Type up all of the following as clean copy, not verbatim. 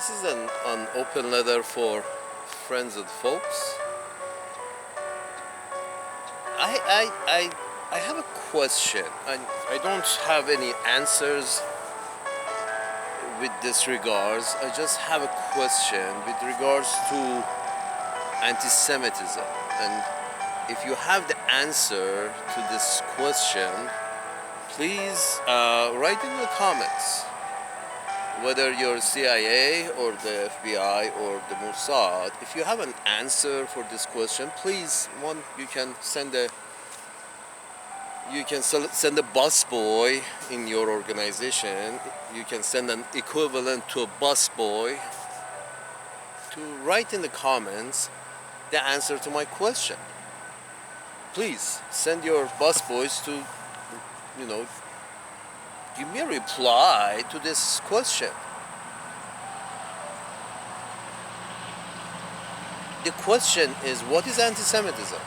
This is an open letter for friends and folks. I have a question. I don't have any answers with this regards. I just have a question with regards to anti-Semitism. And if you have the answer to this question, please write in the comments. Whether you're CIA or the FBI or the Mossad, if you have an answer for this question, please, you can send a busboy in your organization. You can send an equivalent to a busboy to write in the comments the answer to my question. Please send your busboys to, give me a reply to this question. The question is, what is anti-Semitism?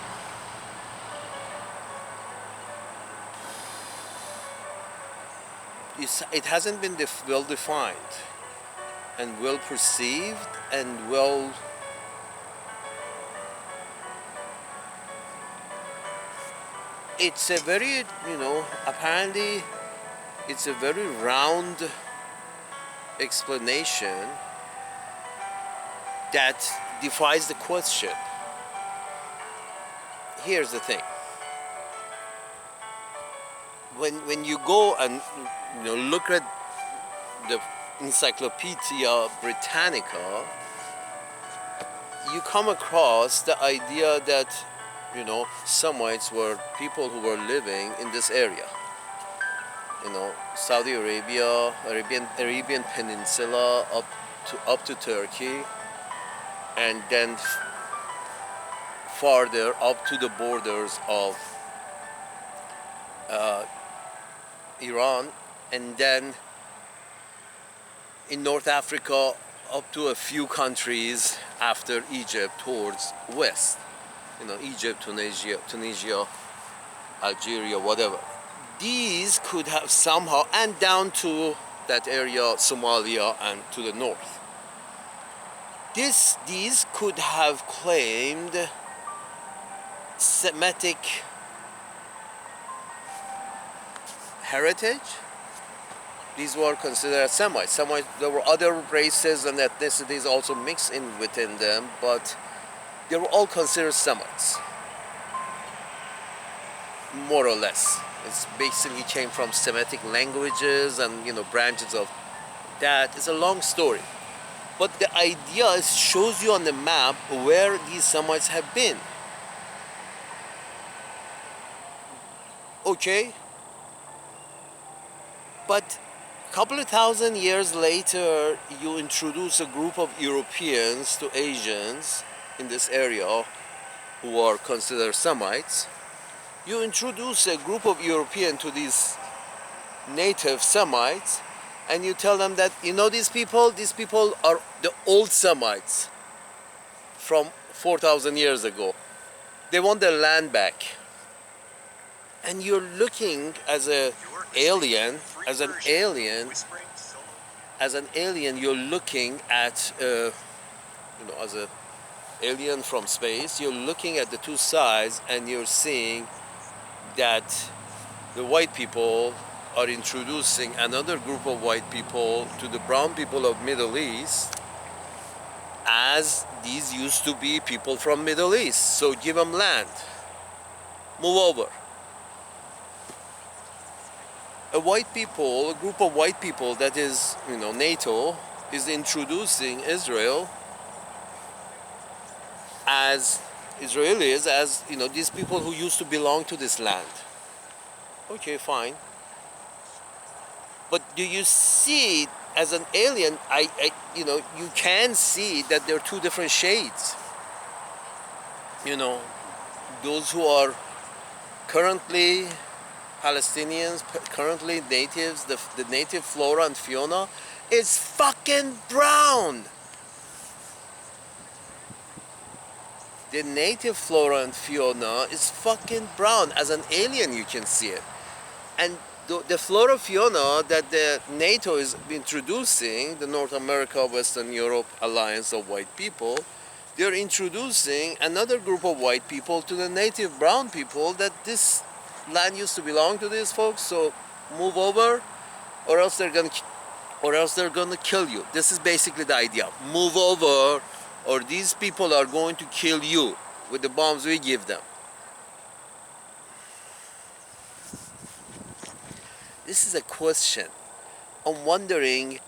It hasn't been well defined and well perceived and well it's a very, apparently it's a very round explanation that defies the question. Here's the thing. When you go and look at the Encyclopedia Britannica, you come across the idea that Semites were people who were living in this area. Saudi Arabia, Arabian Peninsula up to Turkey, and then farther up to the borders of Iran, and then in North Africa up to a few countries after Egypt towards west. Egypt, Tunisia, Algeria, whatever. These could have somehow, and down to that area, Somalia, and to the north. These could have claimed Semitic heritage. These were considered Semites. There were other races and ethnicities also mixed in within them, but they were all considered Semites, more or less. It basically came from Semitic languages and branches of that. It's a long story, but the idea shows you on the map where these Semites have been. Okay, but a couple of thousand years later, you introduce a group of Europeans to Asians in this area who are considered Semites. You introduce a group of Europeans to these native Semites, and you tell them that these people are the old Semites from 4,000 years ago. They want their land back. And you're looking as an alien, you're looking at as an alien from space, you're looking at the two sides and you're seeing that the white people are introducing another group of white people to the brown people of Middle East, as these used to be people from Middle East. So give them land, move over. A group of white people that is, NATO, is introducing Israel as Israelis, as these people who used to belong to this land. Okay, fine. But do you see, as an alien, you can see that there are two different shades. Those who are currently Palestinians, currently natives, the native flora and fauna is fucking brown. The native flora and fauna is fucking brown. As an alien, you can see it. And The flora fauna that the NATO is introducing, the North America, Western Europe Alliance of White People, they're introducing another group of white people to the native brown people that this land used to belong to these folks, so move over or else they're gonna kill you. This is basically the idea. Move over or these people are going to kill you with the bombs we give them. This is a question. I'm wondering,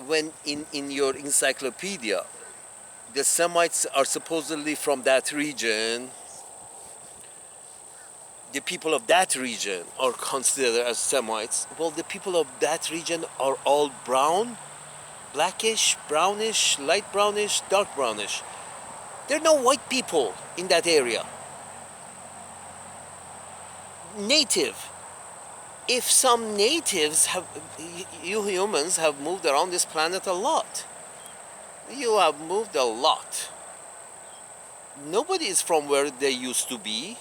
when in your encyclopedia the Semites are supposedly from that region, the people of that region are considered as Semites. Well, the people of that region are all brown, blackish, brownish, light brownish, dark brownish. There are no white people in that area. Native. If some natives have, you humans have moved around this planet a lot. You have moved a lot. Nobody is from where they used to be.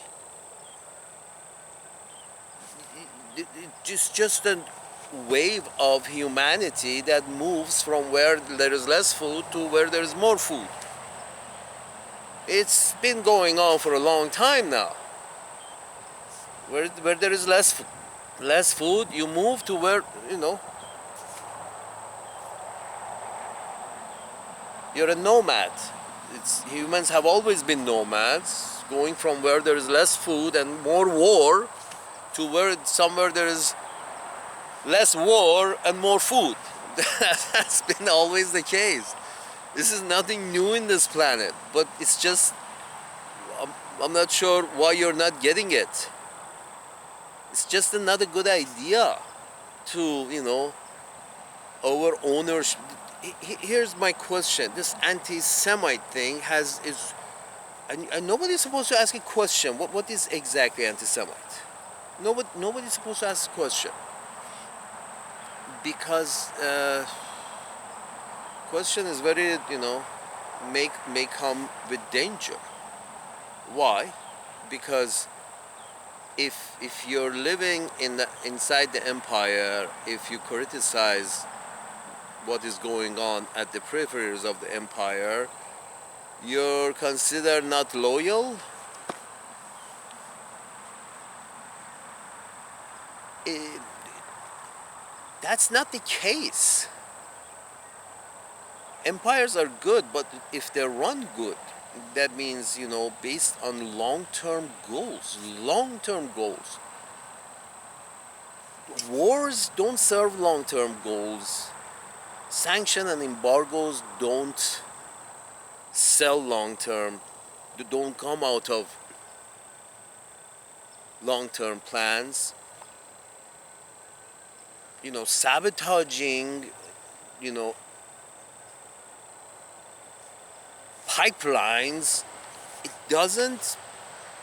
It's just a wave of humanity that moves from where there is less food to where there is more food. It's been going on for a long time now. Where there is less food, you move to where, you're a nomad. Humans have always been nomads, going from where there is less food and more war to where somewhere there is less war and more food. That's been always the case. This is nothing new in this planet, but it's just, I'm not sure why you're not getting it. It's just another good idea to, our ownership. Here's my question. This anti-Semite thing and nobody's supposed to ask a question. What is exactly anti-Semite? Nobody's supposed to ask a question. Because question is very, may come with danger. Why? Because if you're living inside the empire, if you criticize what is going on at the peripheries of the empire, you're considered not loyal. That's not the case. Empires are good, but if they're run good, that means, based on long-term goals. Long-term goals. Wars don't serve long-term goals. Sanctions and embargoes don't sell long-term. They don't come out of long-term plans. Sabotaging, pipelines, it doesn't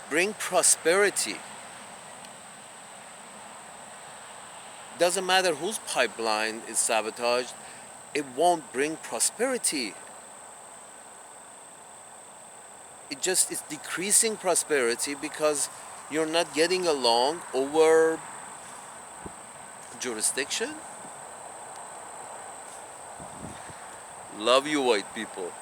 bring prosperity. Doesn't matter whose pipeline is sabotaged, it won't bring prosperity. It's decreasing prosperity because you're not getting along over jurisdiction. Love you, white people.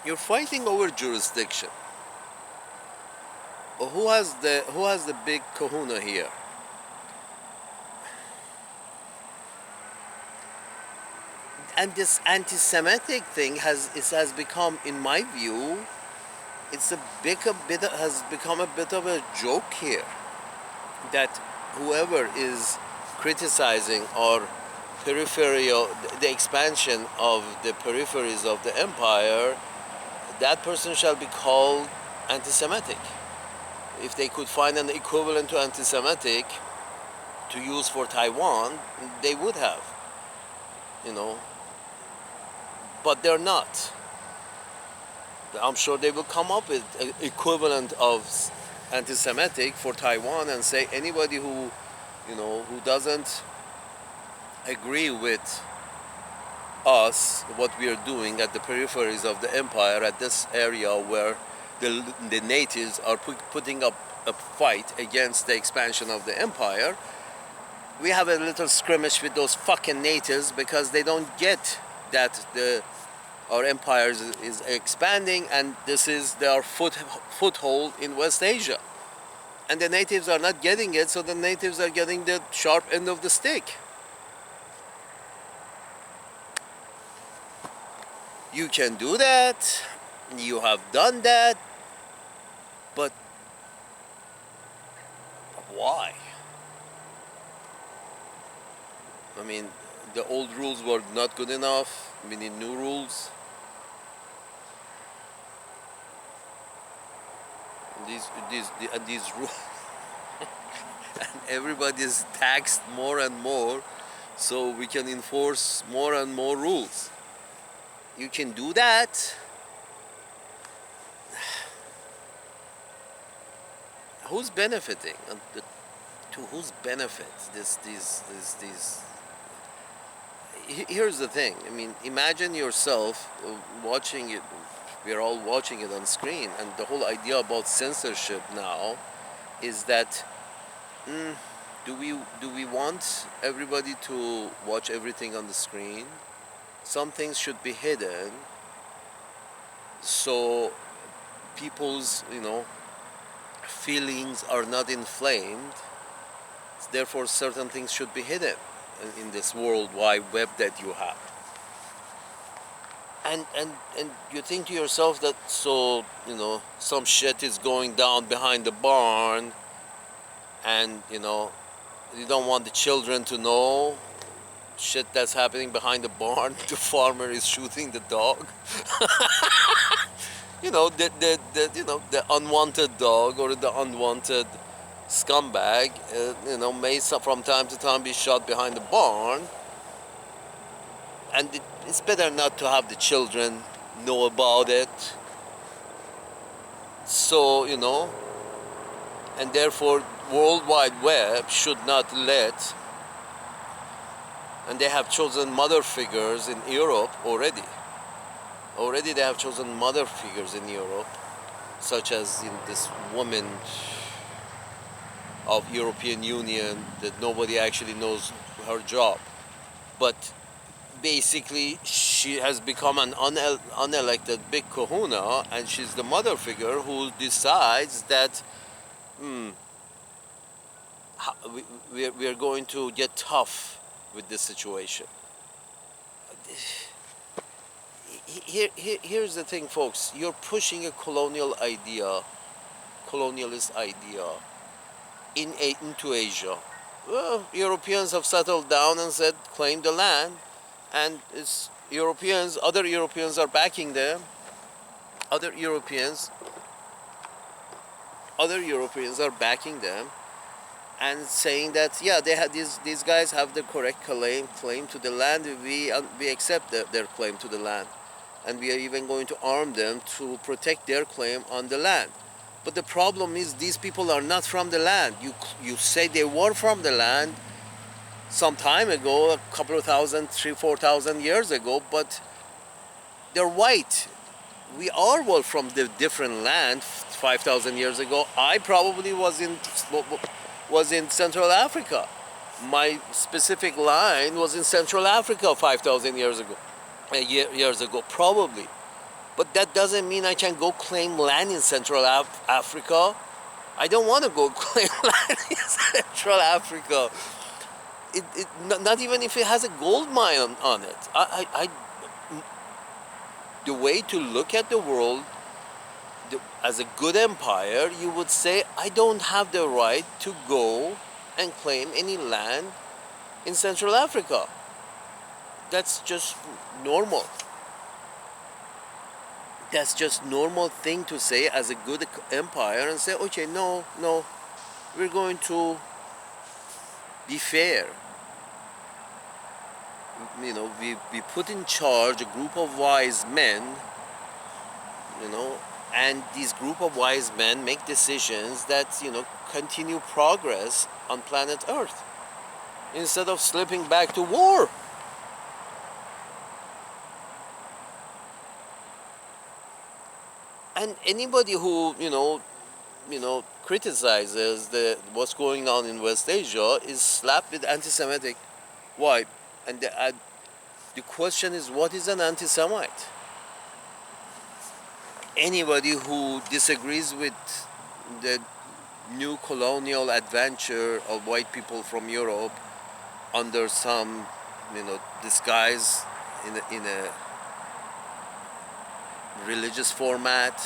You're fighting over jurisdiction. Who has the big kahuna here? And this anti-Semitic thing has become, in my view, has become a bit of a joke here. That whoever is criticizing our the expansion of the peripheries of the empire, that person shall be called anti-Semitic. If they could find an equivalent to anti-Semitic to use for Taiwan, they would have, but they're not. I'm sure they will come up with an equivalent of anti-Semitic for Taiwan and say anybody who doesn't agree with us what we are doing at the peripheries of the empire, at this area where the natives are putting up a fight against the expansion of the empire. We have a little skirmish with those fucking natives because they don't get that our empire is expanding, and this is their foothold in West Asia. And the natives are not getting it, so the natives are getting the sharp end of the stick. You can do that, you have done that, but why? I mean, the old rules were not good enough, we need new rules. These rules, and everybody is taxed more and more, so we can enforce more and more rules. You can do that. Who's benefiting? To whose benefit? These. Here's the thing. I mean, imagine yourself watching it. We're all watching it on screen, and the whole idea about censorship now is that do we want everybody to watch everything on the screen? Some things should be hidden, so people's feelings are not inflamed. Therefore, certain things should be hidden in this world wide web that you have. And you think to yourself that some shit is going down behind the barn, and you don't want the children to know shit that's happening behind the barn. The farmer is shooting the dog. The unwanted dog or the unwanted scumbag, may from time to time be shot behind the barn, and it's better not to have the children know about it. So and therefore World Wide Web should not let, and they have chosen mother figures in Europe already. Already they have chosen mother figures in Europe, such as this woman of European Union that nobody actually knows her job. But basically she has become an unelected big kahuna, and she's the mother figure who decides that we are going to get tough with this situation. Here's the thing, folks. You're pushing a colonialist idea into Asia. Well, Europeans have settled down and said, claim the land, and other Europeans are backing them. Other Europeans are backing them and saying that they have these guys have the correct claim to the land. We accept their claim to the land, and we are even going to arm them to protect their claim on the land. But the problem is these people are not from the land. You say they were from the land some time ago, a couple of 3,000-4,000 years ago, but they're white. We are all from the different land 5,000 years ago. I probably was in Central Africa. My specific line was in Central Africa 5,000 years ago, probably. But that doesn't mean I can go claim land in Central Africa. I don't want to go claim land in Central Africa. Not even if it has a gold mine on it. The way to look at the world as a good empire, you would say, I don't have the right to go and claim any land in Central Africa. That's just normal. That's just normal thing to say as a good empire, and say, okay, no, we're going to be fair. We put in charge a group of wise men, and these group of wise men make decisions that, continue progress on planet Earth, instead of slipping back to war. And anybody who criticizes what's going on in West Asia is slapped with anti-Semitic. Why? And the question is, what is an anti-Semite? Anybody who disagrees with the new colonial adventure of white people from Europe under some, disguise in a religious format,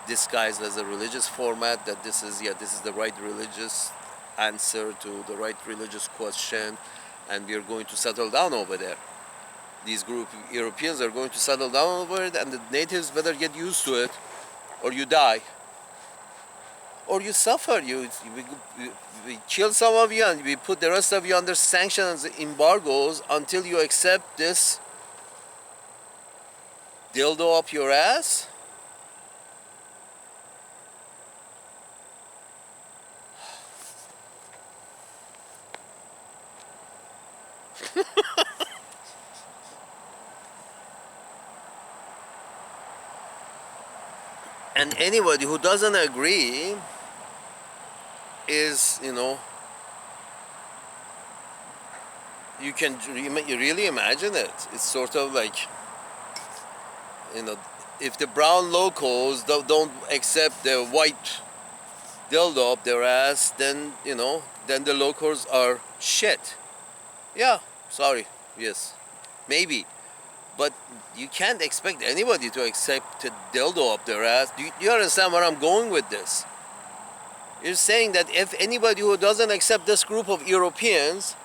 disguised as a religious format, that this is the right religious answer to the right religious question, and we are going to settle down over there. These group of Europeans are going to settle down over it, and the natives better get used to it, or you die, or you suffer. We kill some of you, and we put the rest of you under sanctions, embargoes, until you accept this dildo up your ass. And anybody who doesn't agree is, you can really imagine it. It's sort of like, if the brown locals don't accept the white dildo up their ass, then, then the locals are shit. Yeah, sorry, yes, maybe. But you can't expect anybody to accept a dildo up their ass. Do you understand where I'm going with this? You're saying that if anybody who doesn't accept this group of Europeans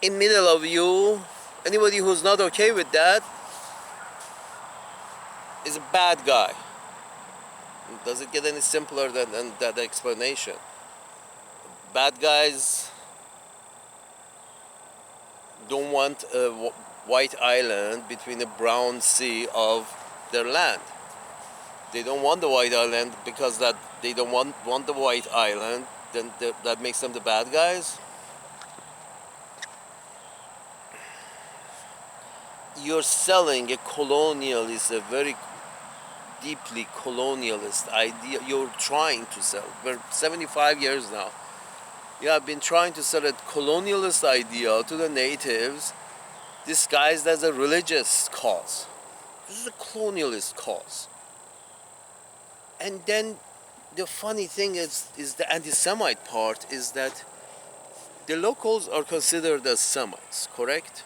in middle of you, anybody who's not okay with that, is a bad guy. Does it get any simpler than that explanation? Bad guys don't want a white island between the brown sea of their land. They don't want the white island because that they don't want the white island. Then that makes them the bad guys. You're selling a colonialist, a very deeply colonialist idea. You're trying to sell. We're 75 years now. You have been trying to sell a colonialist idea to the natives, disguised as a religious cause. This is a colonialist cause. And then the funny thing is the anti-Semite part is that the locals are considered as Semites, correct?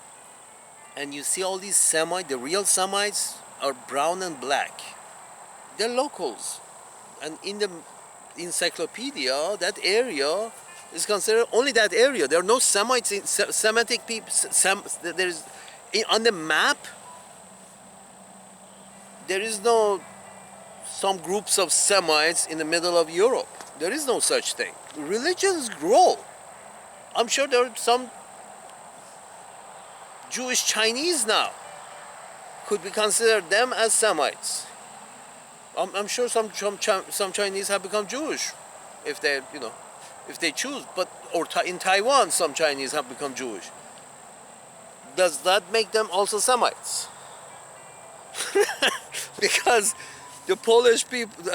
And you see all these Semites, the real Semites are brown and black. They're locals. And in the encyclopedia, that area is considered only that area. There are no Semites, Semitic people. There's on the map. There is no some groups of Semites in the middle of Europe. There is no such thing. Religions grow. I'm sure there are some Jewish Chinese now. Could we consider them as Semites? I'm sure some Chinese have become Jewish, if they choose. But in Taiwan, some Chinese have become Jewish. Does that make them also Semites? Because the Polish people,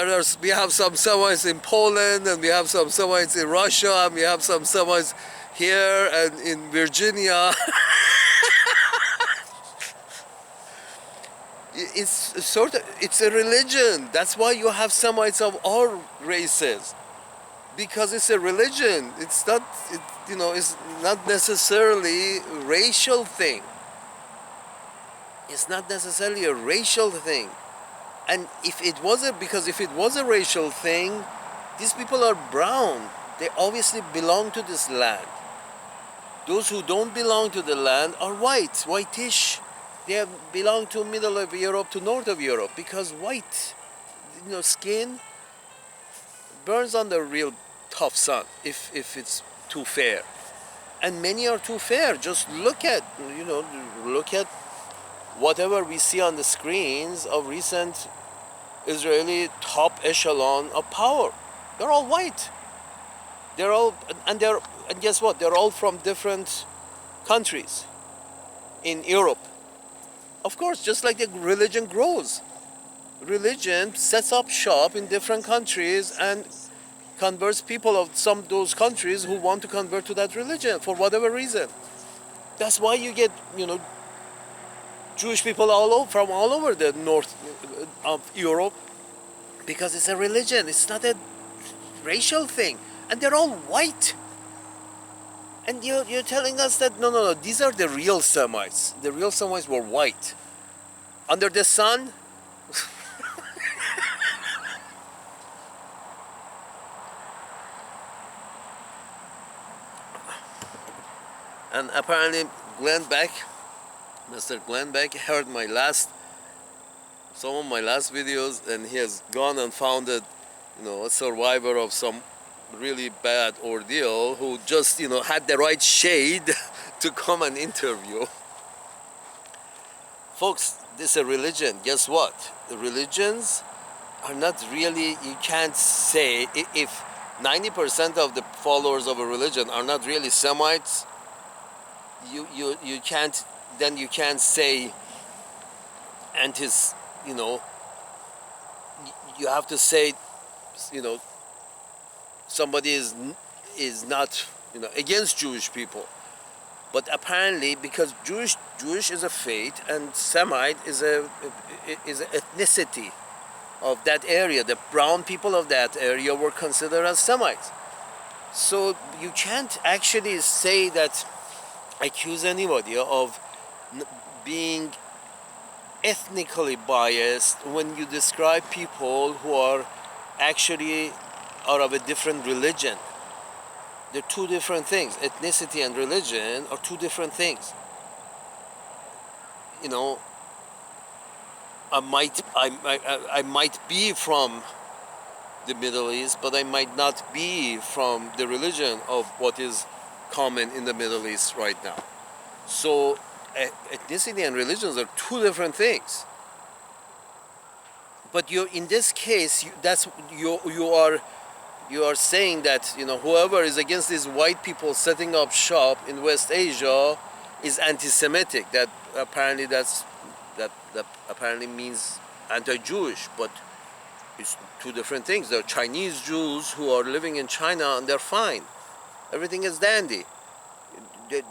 we have some Semites in Poland, and we have some Semites in Russia, and we have some Semites here and in Virginia. It's a religion. That's why you have Semites of all races, because it's a religion. It's not, it's not necessarily a racial thing. It's not necessarily a racial thing. And if it was a racial thing, these people are brown. They obviously belong to this land. Those who don't belong to the land are white, whitish. They belong to middle of Europe to north of Europe, because white, skin burns under real tough sun if it's too fair. And many are too fair. Just look at whatever we see on the screens of recent Israeli top echelon of power. They're all white. And guess what? They're all from different countries in Europe. Of course, just like the religion grows. religion sets up shop in different countries and converts people of some of those countries who want to convert to that religion for whatever reason. That's why you get, Jewish people from all over the north of Europe, because it's a religion. It's not a racial thing, and they're all white. And you're telling us that no, these are the real Semites. The real Semites were white. Under the sun, and apparently Mr. Glenn Beck heard some of my last videos, and he has gone and founded, a survivor of some really bad ordeal who just, had the right shade to come and interview. Folks, this is a religion. Guess what? The religions are not really, you can't say, if 90% of the followers of a religion are not really Semites, you can't, then you can't say you know, you have to say, somebody is not, against Jewish people. But apparently, because Jewish is a faith and Semite is an ethnicity of that area, the brown people of that area were considered as Semites. So you can't actually say that, accuse anybody of being ethnically biased when you describe people who are actually are of a different religion. They're two different things. Ethnicity and religion are two different things. I might be from the Middle East, but I might not be from the religion of what is common in the Middle East right now. So ethnicity and religions are two different things. But in this case, you are saying that whoever is against these white people setting up shop in West Asia is anti-Semitic. That apparently means anti-Jewish, but it's two different things. There are Chinese Jews who are living in China and they're fine. Everything is dandy.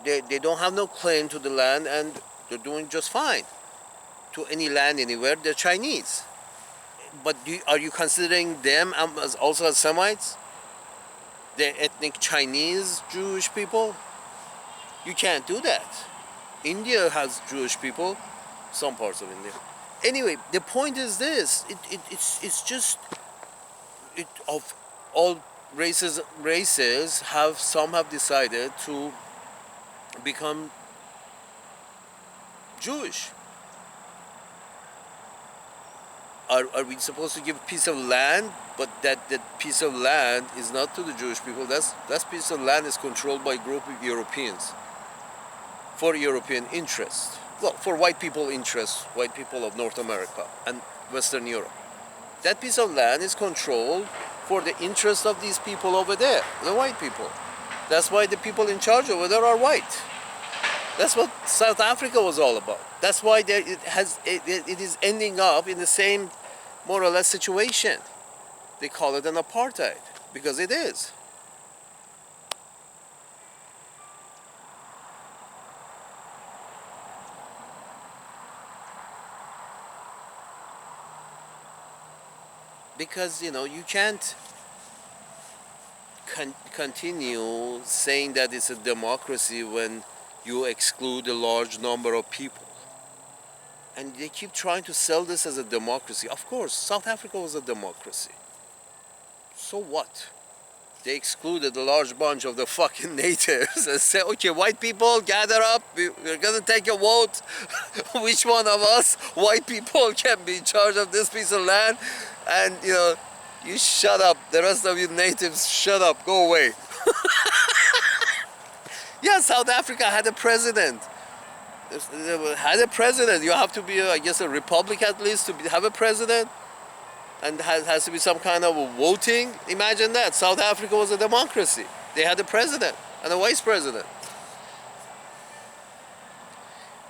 They don't have no claim to the land and they're doing just fine. To any land anywhere, they're Chinese. But are you considering them as also as Semites? The ethnic Chinese Jewish people? You can't do that. India has Jewish people, some parts of India. Anyway, the point is this: it's just of all races some have decided to become Jewish. Are we supposed to give a piece of land, but that piece of land is not to the Jewish people? That piece of land is controlled by a group of Europeans for European interest. Well, for white people interest, white people of North America and Western Europe. That piece of land is controlled for the interest of these people over there, the white people. That's why the people in charge over there are white. That's what South Africa was all about. That's why it is ending up in the same, more or less, situation. They call it an apartheid, because it is. Because, you can't continue saying that it's a democracy when you exclude a large number of people. And they keep trying to sell this as a democracy. Of course, South Africa was a democracy. So what? They excluded a large bunch of the fucking natives and said, okay, white people, gather up. We're going to take a vote. Which one of us, white people, can be in charge of this piece of land? And, you shut up. The rest of you natives, shut up. Go away. Yeah, South Africa had a president. You have to be, I guess, a republic at least to have a president. And has to be some kind of voting. Imagine that. South Africa was a democracy. They had a president and a vice president.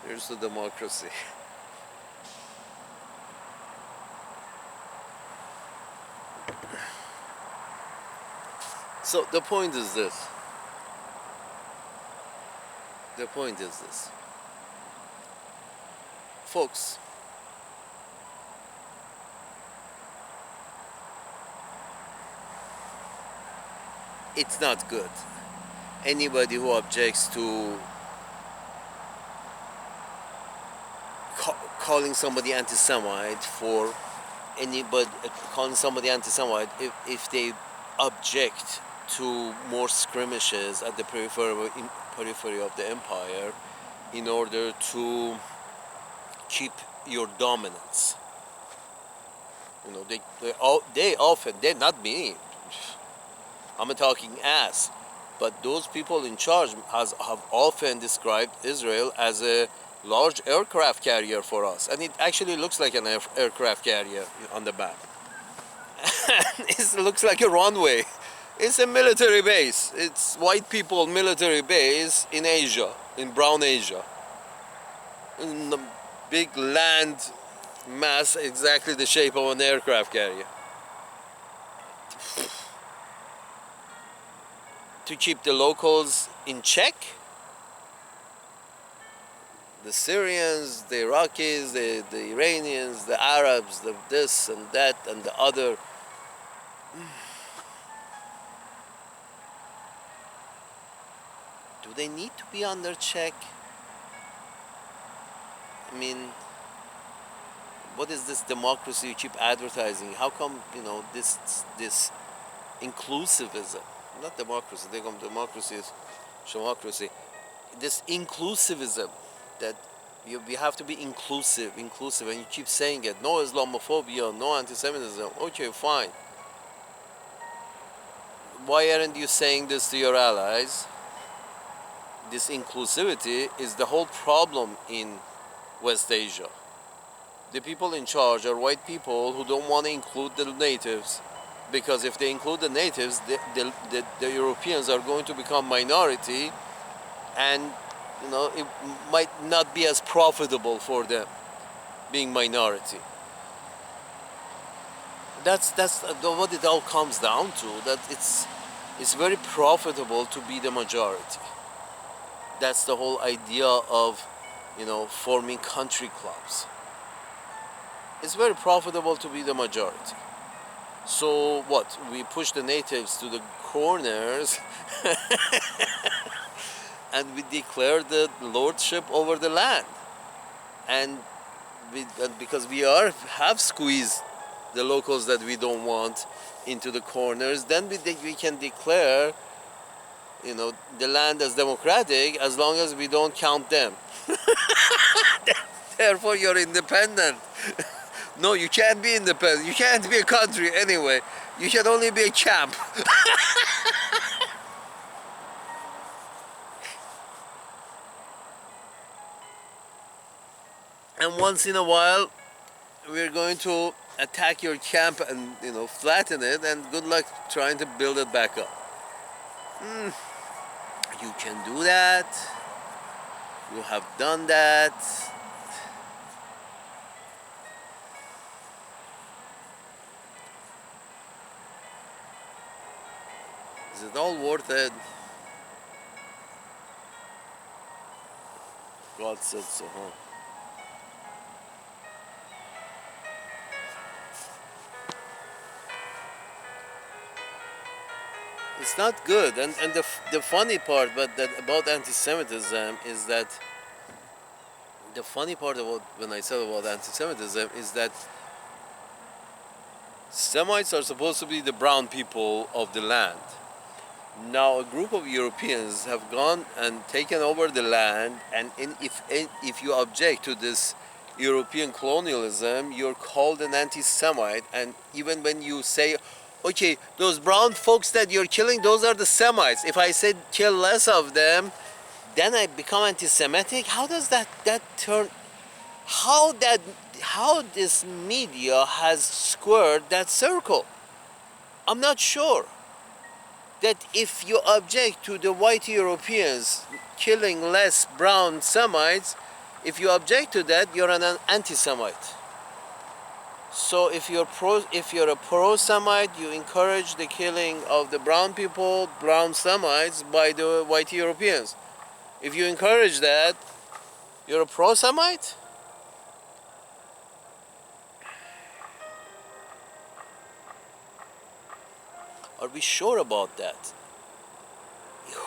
Here's the democracy. So the point is this. The point is this. Folks, it's not good. Anybody who objects to calling somebody anti-Semite for anybody calling somebody anti-Semite if they object to more skirmishes at the periphery of the empire in order to keep your dominance. You know, they often, they're not me. I'm a talking ass. But those people in charge have often described Israel as a large aircraft carrier for us. And it actually looks like an aircraft carrier on the map. It looks like a runway. It's a military base. It's white people military base in Asia, in brown Asia. In the big land mass, exactly the shape of an aircraft carrier. To keep the locals in check. The Syrians, the Iraqis, the Iranians, the Arabs, the this and that and the other. Do they need to be under check? I mean, what is this democracy you keep advertising? How come, you know, this inclusivism? Not democracy, democracy is democracy. This inclusivism that we have to be inclusive, and you keep saying it. No Islamophobia, no anti-Semitism. Okay, fine. Why aren't you saying this to your allies? This inclusivity is the whole problem in West Asia. The people in charge are white people who don't want to include the natives, because if they include the natives, the Europeans are going to become minority, and you know, it might not be as profitable for them being minority. That's what it all comes down to. That it's very profitable to be the majority. That's the whole idea of, you know, forming country clubs. It's very profitable to be the majority. So what? We push the natives to the corners and we declare the lordship over the land. And because we have squeezed the locals that we don't want into the corners, then we can declare, you know, the land as democratic as long as we don't count them. Therefore, you're independent. No, you can't be independent. You can't be a country anyway. You can only be a camp. And once in a while, we're going to attack your camp and, you know, flatten it, and good luck trying to build it back up. You can do that. You have done that. Is it all worth it? God said so, huh? It's not good, and the funny part, about anti-Semitism is that the funny part about when I said about anti-Semitism is that Semites are supposed to be the brown people of the land. Now a group of Europeans have gone and taken over the land, and if you object to this European colonialism, you're called an anti-Semite. And even when you say, okay, those brown folks that you're killing, those are the Semites. If I said kill less of them, then I become anti-Semitic. How does that turn? How this media has squared that circle? I'm not sure. That if you object to the white Europeans killing less brown Semites, if you object to that, you're an anti-Semite. So if you're a pro-Semite, you encourage the killing of the brown people, brown Semites, by the white Europeans. If you encourage that, you're a pro-Semite? Are we sure about that?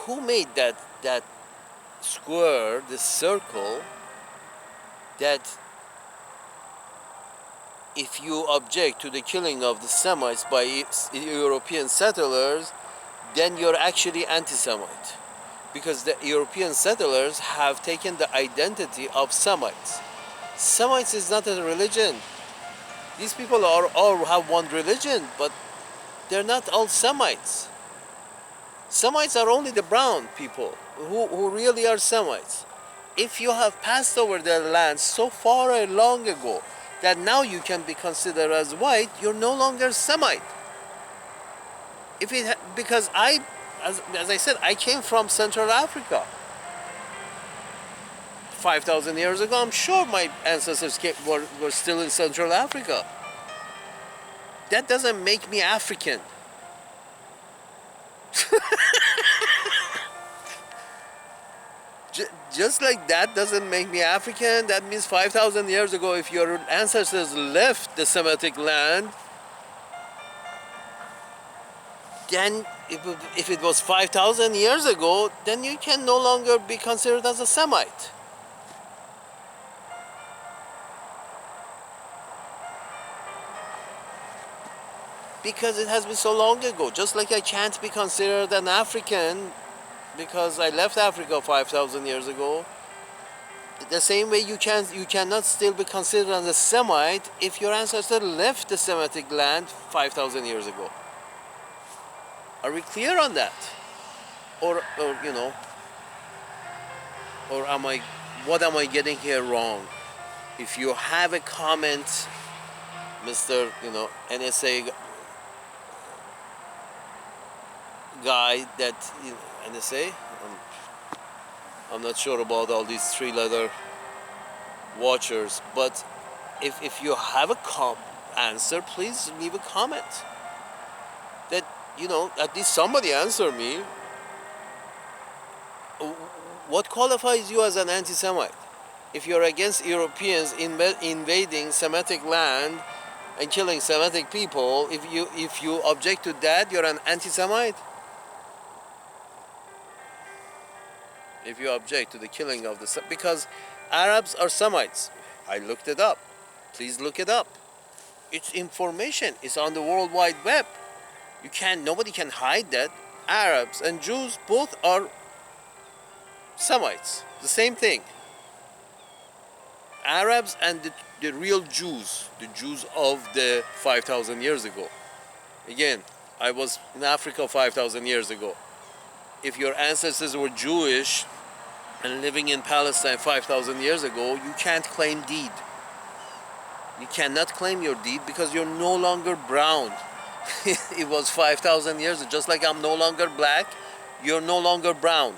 Who made that square, this circle, that if you object to the killing of the Semites by European settlers, then you're actually anti-Semite? Because the European settlers have taken the identity of Semites. Semites is not a religion. These people are all have one religion, but they're not all Semites. Semites are only the brown people who really are Semites. If you have passed over their land so far and long ago that now you can be considered as white, you're no longer Semite. Because as I said, I came from Central Africa 5,000 years ago. I'm sure my ancestors were still in Central Africa. That doesn't make me African. Just like that doesn't make me African, that means 5,000 years ago, if your ancestors left the Semitic land, then if it was 5,000 years ago, then you can no longer be considered as a Semite. Because it has been so long ago. Just like I can't be considered an African because I left Africa 5,000 years ago. The same way you cannot still be considered as a Semite if your ancestor left the Semitic land 5,000 years ago. Are we clear on that? Or you know, or what am I getting here wrong? If you have a comment, Mr. NSA guy, that NSA, I'm not sure about all these three-letter watchers, but if you have a answer, please leave a comment. That, at least somebody answer me. What qualifies you as an anti-Semite? If you're against Europeans invading Semitic land and killing Semitic people, if you object to that, you're an anti-Semite? If you object to the killing of because Arabs are Semites. I looked it up. Please look it up. It's information. It's on the World Wide Web. Nobody can hide that. Arabs and Jews both are Semites. The same thing. Arabs and the real Jews, the Jews of the 5,000 years ago. Again, I was in Africa 5,000 years ago. If your ancestors were Jewish and living in Palestine 5,000 years ago, you can't claim deed. You cannot claim your deed because you're no longer brown. It was 5,000 years, just like I'm no longer black, you're no longer brown.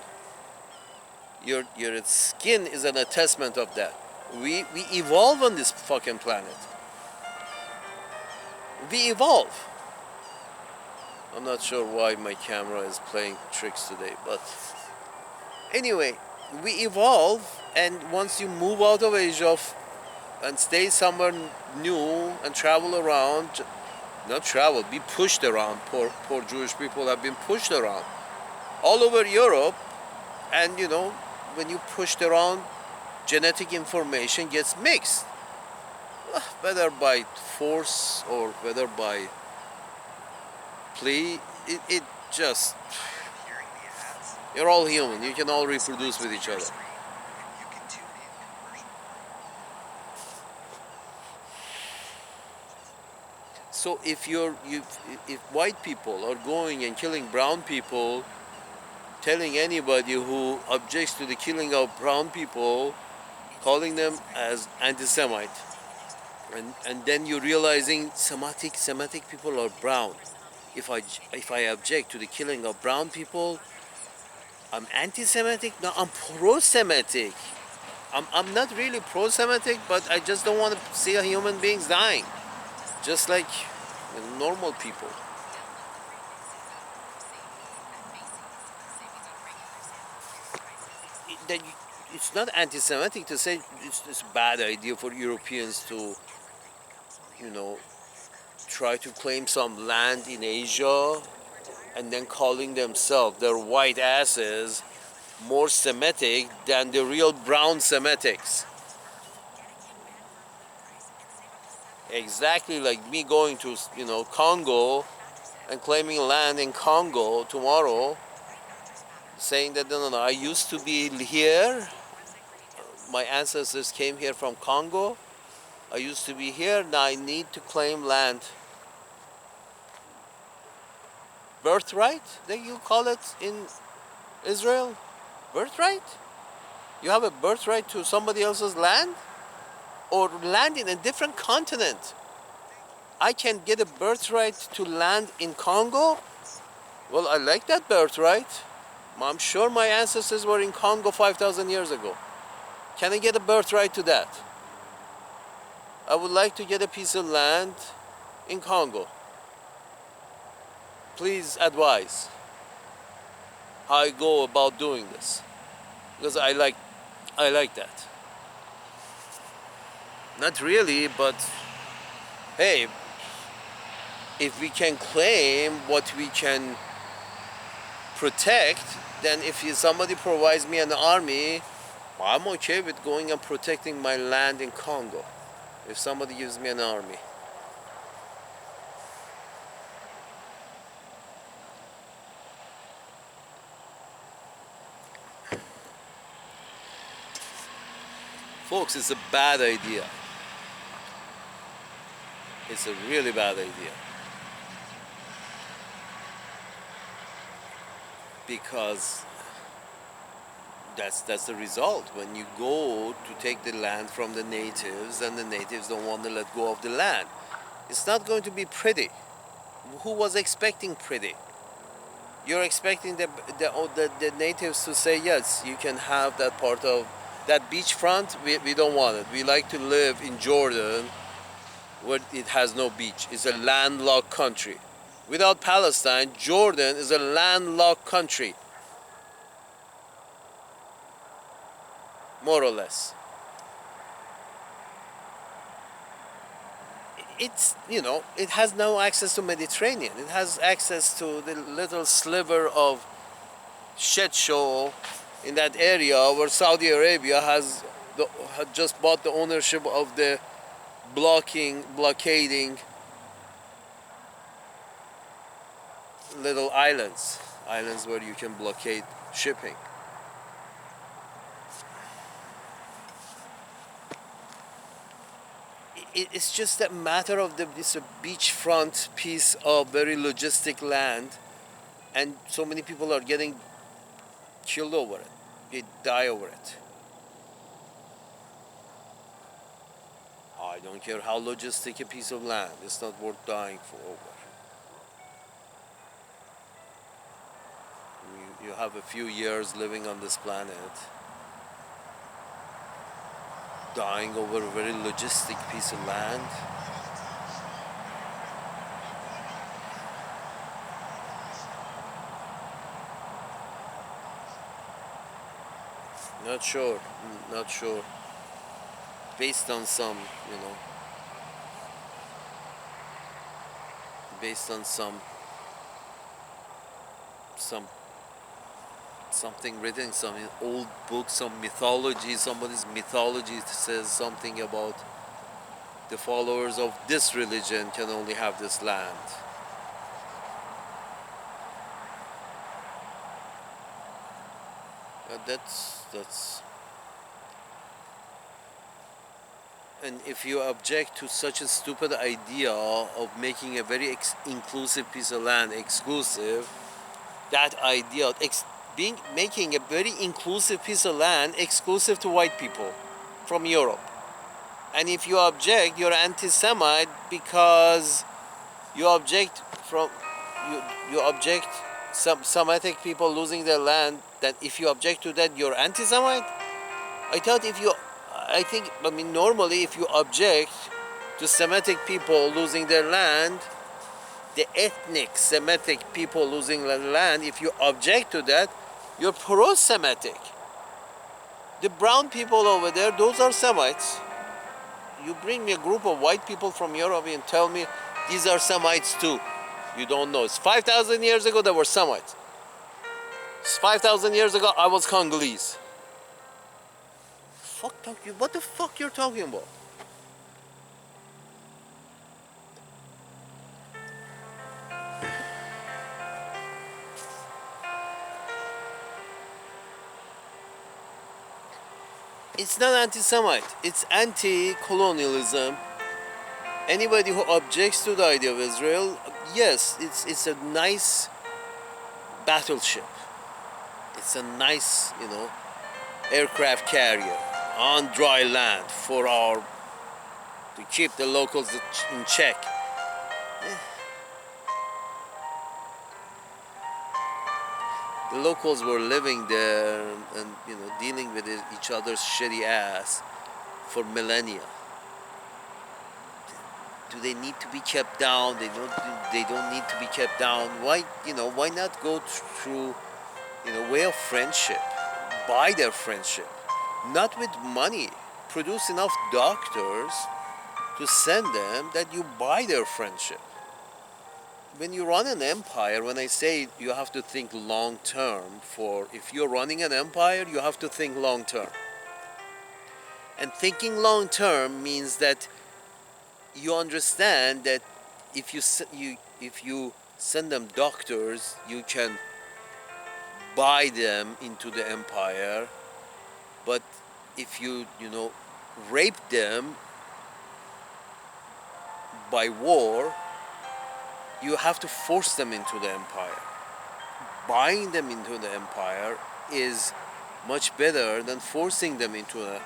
Your skin is an attestament of that. We evolve on this fucking planet. We evolve. I'm not sure why my camera is playing tricks today, but anyway, we evolve, and once you move out of Asia and stay somewhere new and travel around, not travel, be pushed around. Poor Jewish people have been pushed around all over Europe, and when you pushed around, genetic information gets mixed, whether by force or whether by plea. It just, you're all human. You can all reproduce with each other. So if white people are going and killing brown people, telling anybody who objects to the killing of brown people, calling them as anti-Semite, and then you're realizing Semitic people are brown. If I object to the killing of brown people, I'm anti-Semitic? No, I'm pro-Semitic. I'm not really pro-Semitic, but I just don't want to see human beings dying. just like normal people. That it's not anti-Semitic to say it's a bad idea for Europeans to, you know, try to claim some land in Asia and then calling themselves, their white asses, more Semitic than the real brown Semitics. Exactly like me going to, Congo and claiming land in Congo tomorrow, saying that no, no, no, I used to be here. My ancestors came here from Congo. I used to be here. Now I need to claim land. Birthright? That you call it in Israel? Birthright? You have a birthright to somebody else's land? Or land in a different continent? I can get a birthright to land in Congo? Well, I like that birthright. I'm sure my ancestors were in Congo 5,000 years ago. Can I get a birthright to that? I would like to get a piece of land in Congo. Please advise how I go about doing this. Because I like that. Not really, but hey, if we can claim what we can protect, then if somebody provides me an army, I'm okay with going and protecting my land in Congo. If somebody gives me an army. Folks, it's a bad idea. It's a really bad idea. Because that's the result. When you go to take the land from the natives and the natives don't want to let go of the land, it's not going to be pretty. Who was expecting pretty? You're expecting the natives to say, yes, you can have that part of that beachfront. We don't want it. We like to live in Jordan where it has no beach. It's a landlocked country. Without Palestine, Jordan is a landlocked country. More or less. It's, it has no access to Mediterranean. It has access to the little sliver of shit show in that area where Saudi Arabia had just bought the ownership of the blockading little islands where you can blockade shipping. It's just a matter of this beachfront piece of very logistic land, and so many people are getting killed over it. They die over it. I don't care how logistic a piece of land. It's not worth dying for over. You have a few years living on this planet, dying over a very logistic piece of land. Not sure, not sure. Based on something written, some old book, some mythology, somebody's mythology says something about the followers of this religion can only have this land. That's and if you object to such a stupid idea of making a very inclusive piece of land exclusive, that idea making a very inclusive piece of land exclusive to white people from Europe. And if you object, you're anti-Semite because you object you object some Semitic people losing their land. That if you object to that, you're anti-Semite. Normally if you object to Semitic people losing their land, the ethnic Semitic people losing their land, if you object to that, you're pro-Semitic. The brown people over there, those are Semites. You bring me a group of white people from Europe and tell me these are Semites too. You don't know. It's 5,000 years ago there were Semites. It's 5,000 years ago I was Congolese. What the fuck you're talking about? It's not anti-Semite. It's anti-colonialism. Anybody who objects to the idea of Israel, yes, it's a nice battleship. It's a nice, aircraft carrier on dry land to keep the locals in check. The locals were living there and dealing with each other's shitty ass for millennia. Do they need to be kept down? They don't need to be kept down. Why not go through way of friendship? Buy their friendship. Not with money. Produce enough doctors to send them that you buy their friendship. When you run an empire, when I say you have to think long term, if you're running an empire, you have to think long term. And thinking long term means that you understand that if you send them doctors, you can buy them into the empire. But if you rape them by war, you have to force them into the empire. Buying them into the empire is much better than forcing them into the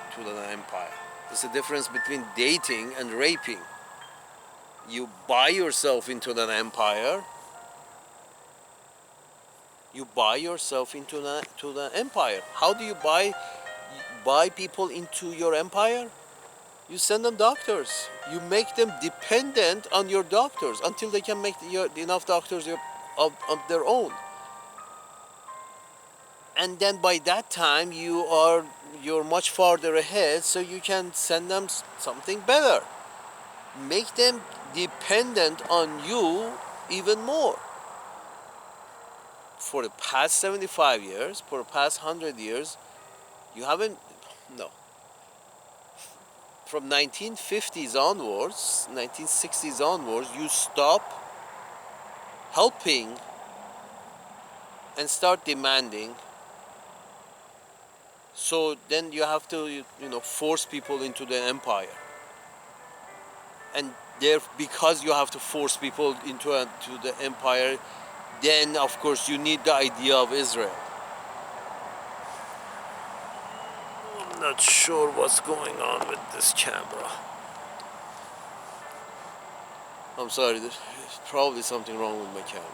empire. There's a difference between dating and raping. You buy yourself into the empire. You buy yourself into the empire. How do you buy people into your empire? You send them doctors. You make them dependent on your doctors until they can make enough doctors of their own. And then by that time you're much farther ahead, so you can send them something better. Make them dependent on you even more. For the past 75 years, for the past 100 years, you haven't, no. From 1950s onwards, 1960s onwards, you stop helping and start demanding. So then you have to, force people into the empire. And because you have to force people into the empire, then of course you need the idea of Israel. I'm not sure what's going on with this camera. I'm sorry, there's probably something wrong with my camera.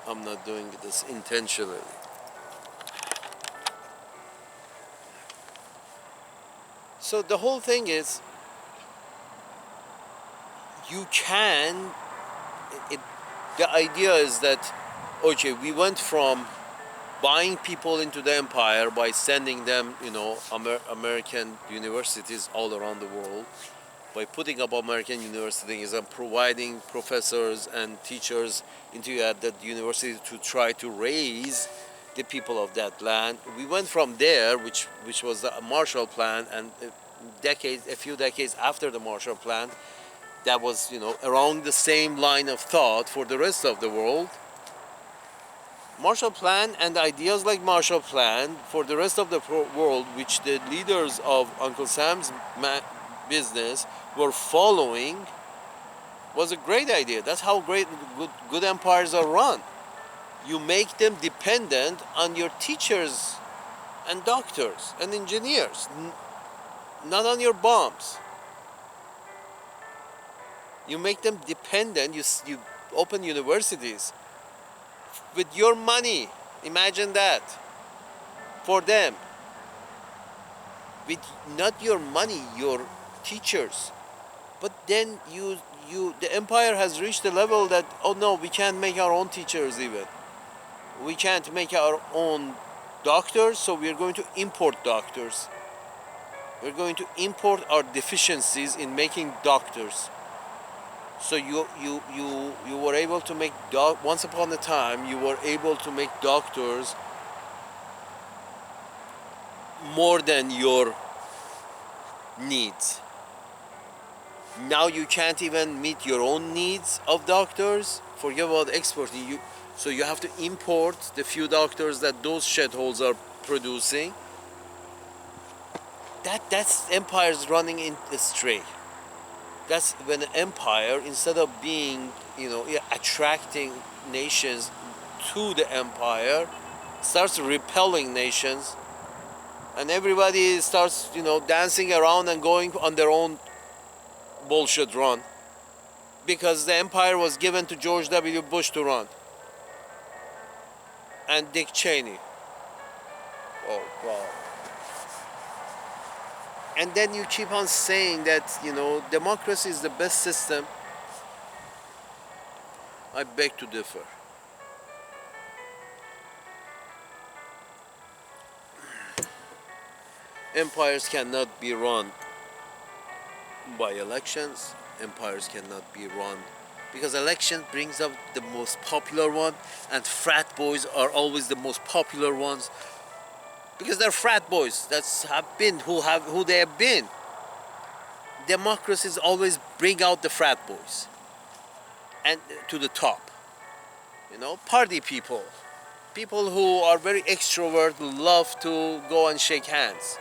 I'm not doing this intentionally. So the whole thing is, the idea is that, okay, we went from buying people into the empire by sending them, American universities all around the world, by putting up American universities and providing professors and teachers into that university to try to raise the people of that land. We went from there, which was the Marshall Plan, and a few decades after the Marshall Plan, that was, around the same line of thought for the rest of the world. Marshall Plan and ideas like Marshall Plan for the rest of the world, which the leaders of Uncle Sam's business were following, was a great idea. That's how good empires are run. You make them dependent on your teachers and doctors and engineers, not on your bombs. You make them dependent. You open universities with your money. Imagine that. For them. With not your money, your teachers. But then the empire has reached the level that, oh no, we can't make our own teachers even. We can't make our own doctors, so we're going to import doctors. We're going to import our deficiencies in making doctors. So you were able to make once upon a time you were able to make doctors more than your needs. Now you can't even meet your own needs of doctors. Forget about exporting. So you have to import the few doctors that those shitholes are producing. That's empires running in astray. That's when an empire, instead of being, attracting nations to the empire, starts repelling nations, and everybody starts, dancing around and going on their own bullshit run, because the empire was given to George W. Bush to run and Dick Cheney. Oh God. And then you keep on saying that, democracy is the best system. I beg to differ. Empires cannot be run by elections. Empires cannot be run because election brings up the most popular one, and frat boys are always the most popular ones because they're frat boys. That's have been who they have been. Democracies always bring out the frat boys and to the top. Party people who are very extrovert, love to go and shake hands,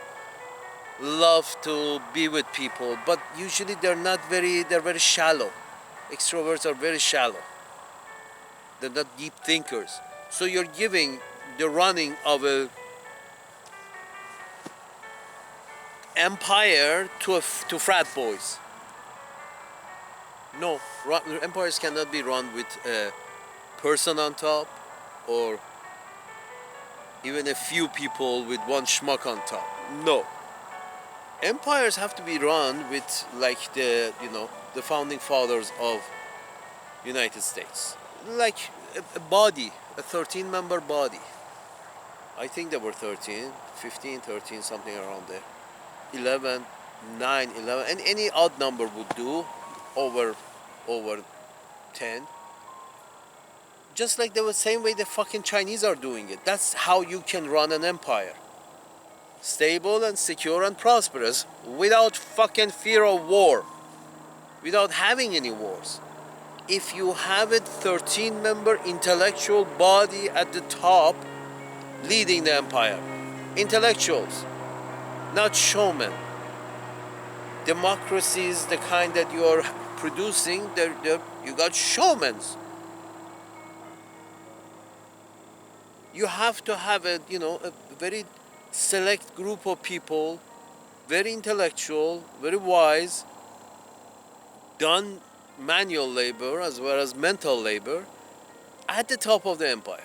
love to be with people, but usually they're very shallow. Extroverts are very shallow. They're not deep thinkers. So you're giving the running of a empire to frat boys. No, empires cannot be run with a person on top, or even a few people with one schmuck on top. No. Empires have to be run with like the founding fathers of United States, like a body, a 13-member body. I think there were 13, 15, 13, something around there. 11, 9, 11, and any odd number would do, over 10. Just like the same way the fucking Chinese are doing it. That's how you can run an empire. Stable and secure and prosperous without fucking fear of war. Without having any wars. If you have a 13-member intellectual body at the top leading the empire. Intellectuals, not showmen. Democracies, the kind that you are producing, you got showmen. You have to have a very select group of people, very intellectual, very wise, done manual labor as well as mental labor at the top of the empire.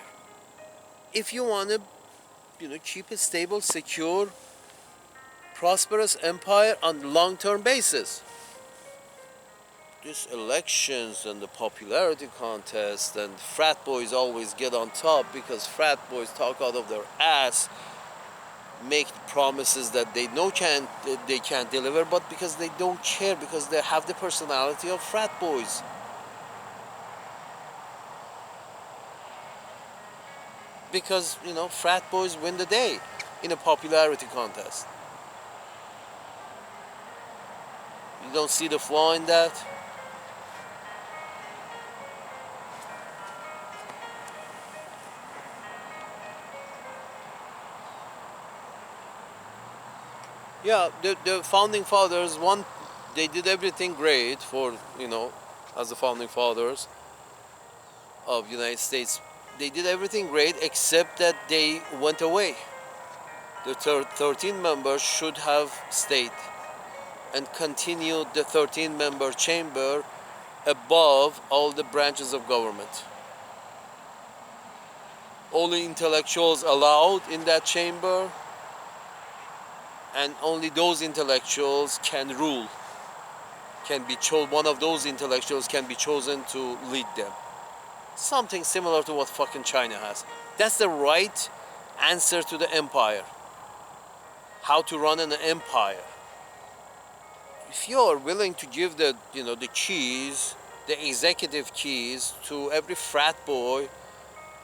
If you want to, keep a stable, secure, prosperous empire on long-term basis. These elections and the popularity contest and frat boys always get on top because frat boys talk out of their ass, make promises that they can't deliver, but because they don't care, because they have the personality of frat boys. Because frat boys win the day in a popularity contest. You don't see the flaw in that? Yeah, the founding fathers, they did everything great for, as the founding fathers of United States. They did everything great except that they went away. The 13 members should have stayed and continued the 13-member chamber above all the branches of government. Only intellectuals allowed in that chamber, and only those intellectuals can rule can be chosen. One of those intellectuals can be chosen to lead them. Something similar to what fucking China has. That's the right answer to the empire. How to run an empire. If you are willing to give the the keys, the executive keys to every frat boy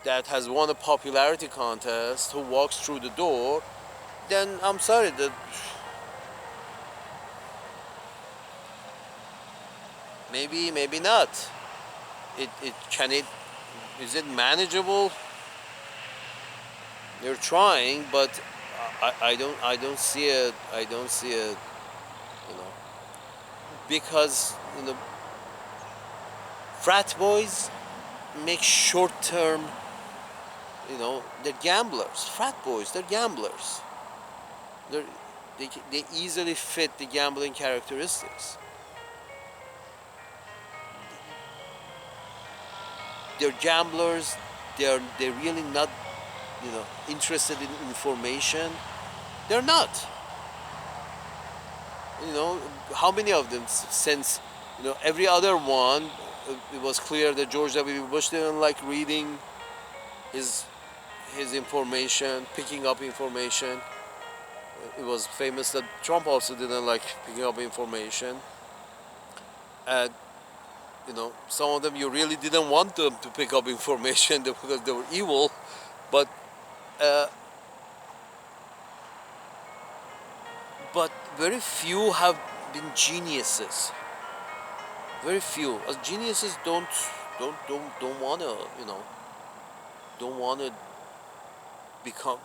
that has won a popularity contest who walks through the door, then I'm sorry that maybe not. It can it is it manageable? They're trying, but I don't see it. I don't see it. You know, because frat boys make short-term. They're gamblers. Frat boys, they're gamblers. They're, they easily fit the gambling characteristics. They're gamblers. They're really not interested in information. They're not. How many of them since every other one, it was clear that George W. Bush didn't like reading his information, picking up information. It was famous that Trump also didn't like picking up information. And some of them you really didn't want them to pick up information because they were evil. But uh, but very few have been geniuses. Very few. As geniuses don't wanna don't wanna become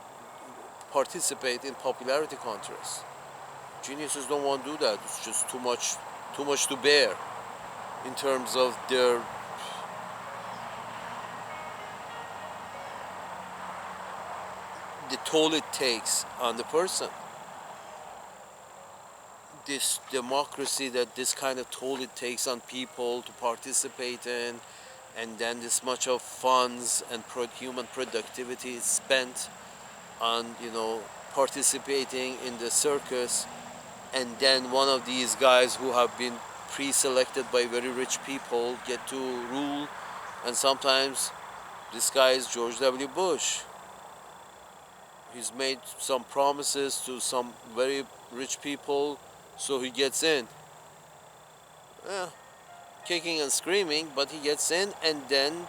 participate in popularity contests. Geniuses don't want to do that. It's just too much to bear in terms of their the toll it takes on the person. This democracy, that this kind of toll it takes on people to participate in, and then this much of funds and human productivity is spent on participating in the circus, and then one of these guys who have been pre-selected by very rich people get to rule. And sometimes this guy is George W. Bush. He's made some promises to some very rich people, so he gets in. Yeah, kicking and screaming, but he gets in, and then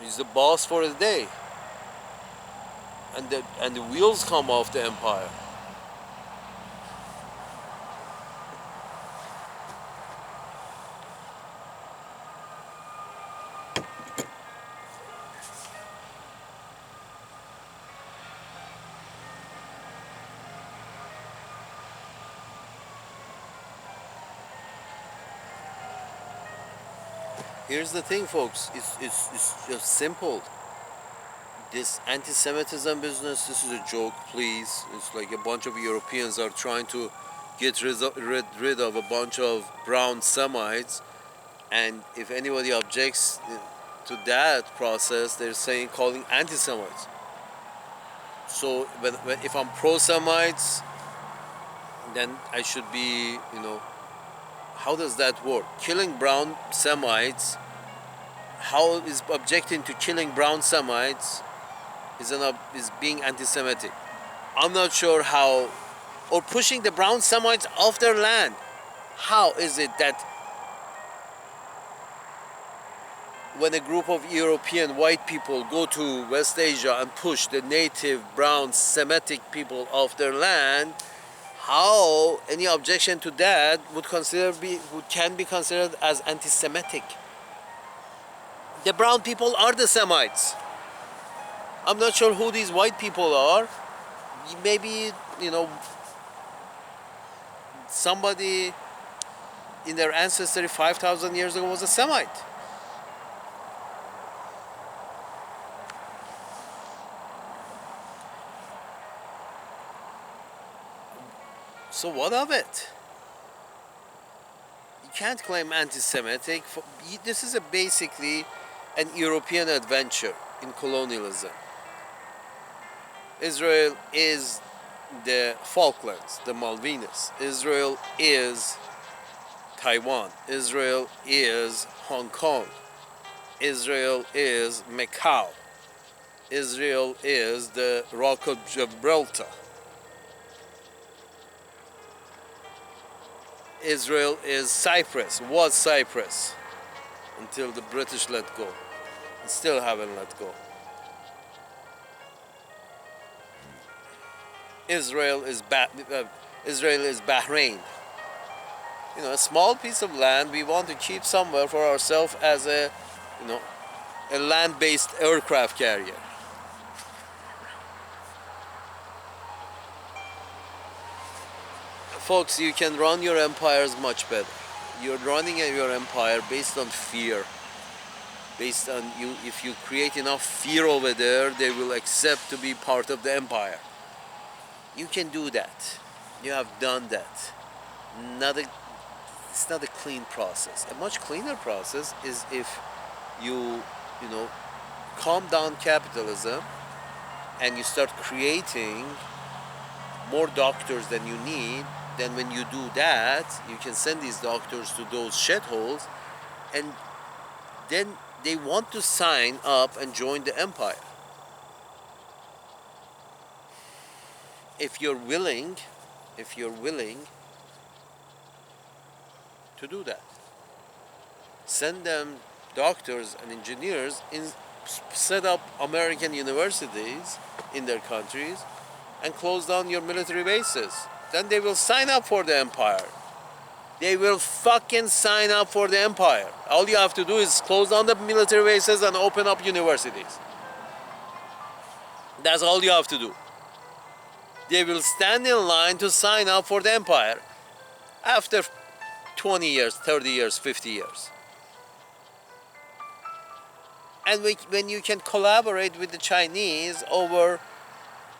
he's the boss for the day. And the wheels come off the empire. Here's the thing, folks. It's just simple. This anti-Semitism business, this is a joke, please. It's like a bunch of Europeans are trying to get rid of a bunch of brown Semites. And if anybody objects to that process, they're calling anti-Semites. So if I'm pro-Semites, then I should be, how does that work? Killing brown Semites, how is objecting to killing brown Semites is being anti-Semitic? I'm not sure how. Or pushing the brown Semites off their land. How is it that when a group of European white people go to West Asia and push the native brown Semitic people off their land, how any objection to that can be considered as anti-Semitic? The brown people are the Semites. I'm not sure who these white people are. Maybe, somebody in their ancestry 5,000 years ago was a Semite. So what of it? You can't claim anti-Semitic. This is basically an European adventure in colonialism. Israel is the Falklands, the Malvinas. Israel is Taiwan. Israel is Hong Kong. Israel is Macau. Israel is the Rock of Gibraltar. Israel is Cyprus, was Cyprus, until the British let go. And still haven't let go. Israel is Israel is Bahrain. You know, a small piece of land we want to keep somewhere for ourselves as a, you know, a land-based aircraft carrier. Folks, you can run your empires much better. You're running your empire based on fear. Based on you, if you create enough fear over there, they will accept to be part of the empire. You can do that. You have done that. It's not a clean process. A much cleaner process is if you know, calm down capitalism and you start creating more doctors than you need. Then when you do that, you can send these doctors to those shitholes, and then they want to sign up and join the empire. If you're willing to do that, send them doctors and engineers, set up American universities in their countries, and close down your military bases. Then they will sign up for the empire. They will fucking sign up for the empire. All you have to do is close down the military bases and open up universities. That's all you have to do. They will stand in line to sign up for the empire after 20 years, 30 years, 50 years. And when you can collaborate with the Chinese over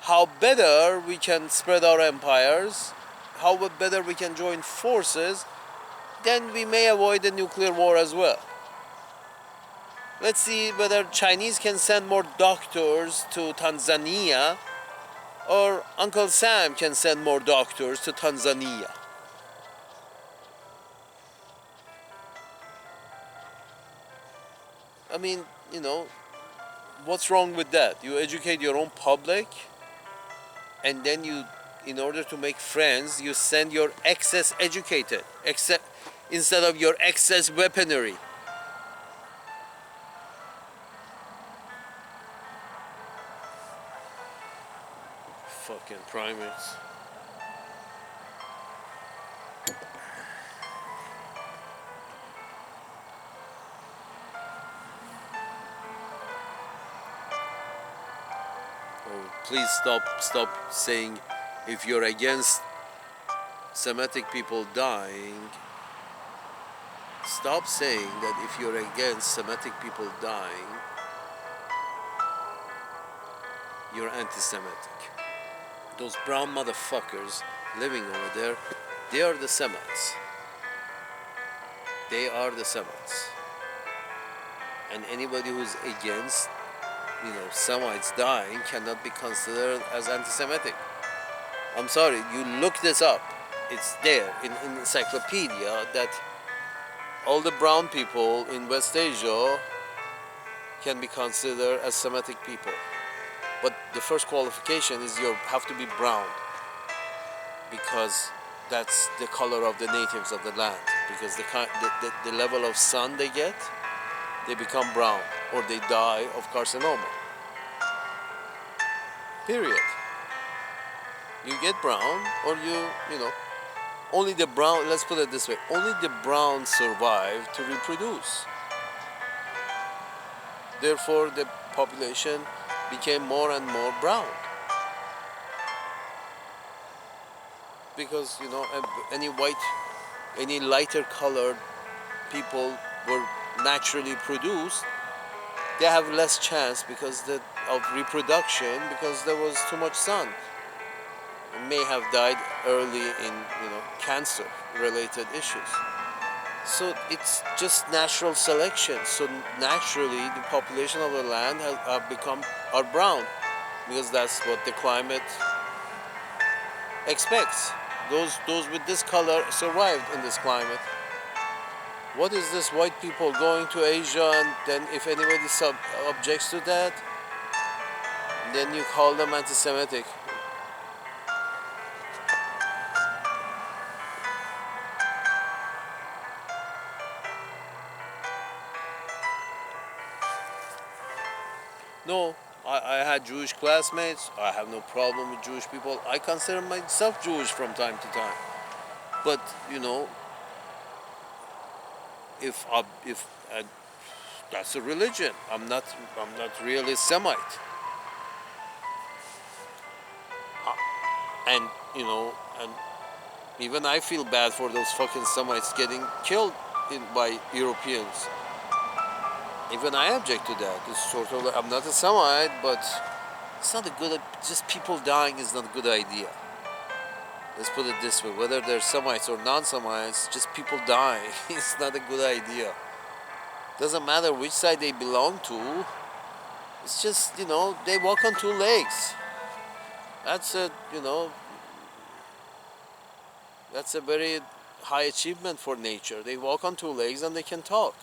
how better we can spread our empires, how better we can join forces, then we may avoid a nuclear war as well. Let's see whether Chinese can send more doctors to Tanzania, or Uncle Sam can send more doctors to Tanzania. I mean, you know, what's wrong with that? You educate your own public, and then you, in order to make friends, you send your excess educated, instead of your excess weaponry. Fucking primates. Oh, please stop saying if you're against Semitic people dying. Stop saying that if you're against Semitic people dying, you're anti-Semitic. Those brown motherfuckers living over there, they are the Semites. They are the Semites. And anybody who's against, you know, Semites dying cannot be considered as anti-Semitic. I'm sorry, you look this up. It's there in encyclopedia that all the brown people in West Asia can be considered as Semitic people. But the first qualification is you have to be brown, because that's the color of the natives of the land. Because the level of sun they get, they become brown, or they die of carcinoma. Period. You get brown, or you know, only the brown, let's put it this way, only the brown survive to reproduce. Therefore, the population became more and more brown. Because, you know, any lighter colored people were naturally produced, they have less chance because of reproduction, because there was too much sun. They may have died early in, you know, cancer related issues. So it's just natural selection. So naturally the population of the land are brown, because that's what the climate expects. Those with this color survived in this climate. What is this white people going to Asia, and then if anybody objects to that, then you call them anti-Semitic? No, I had Jewish classmates. I have no problem with Jewish people. I consider myself Jewish from time to time. But if that's a religion. I'm not really Semite. And and even I feel bad for those fucking Semites getting killed by Europeans. Even I object to that. It's sort of I'm not a Semite, but it's not a good. Just people dying is not a good idea. Let's put it this way: whether they're Semites or non-Semites, just people dying is not a good idea. Doesn't matter which side they belong to. It's just they walk on two legs. That's a that's a very high achievement for nature. They walk on two legs and they can talk.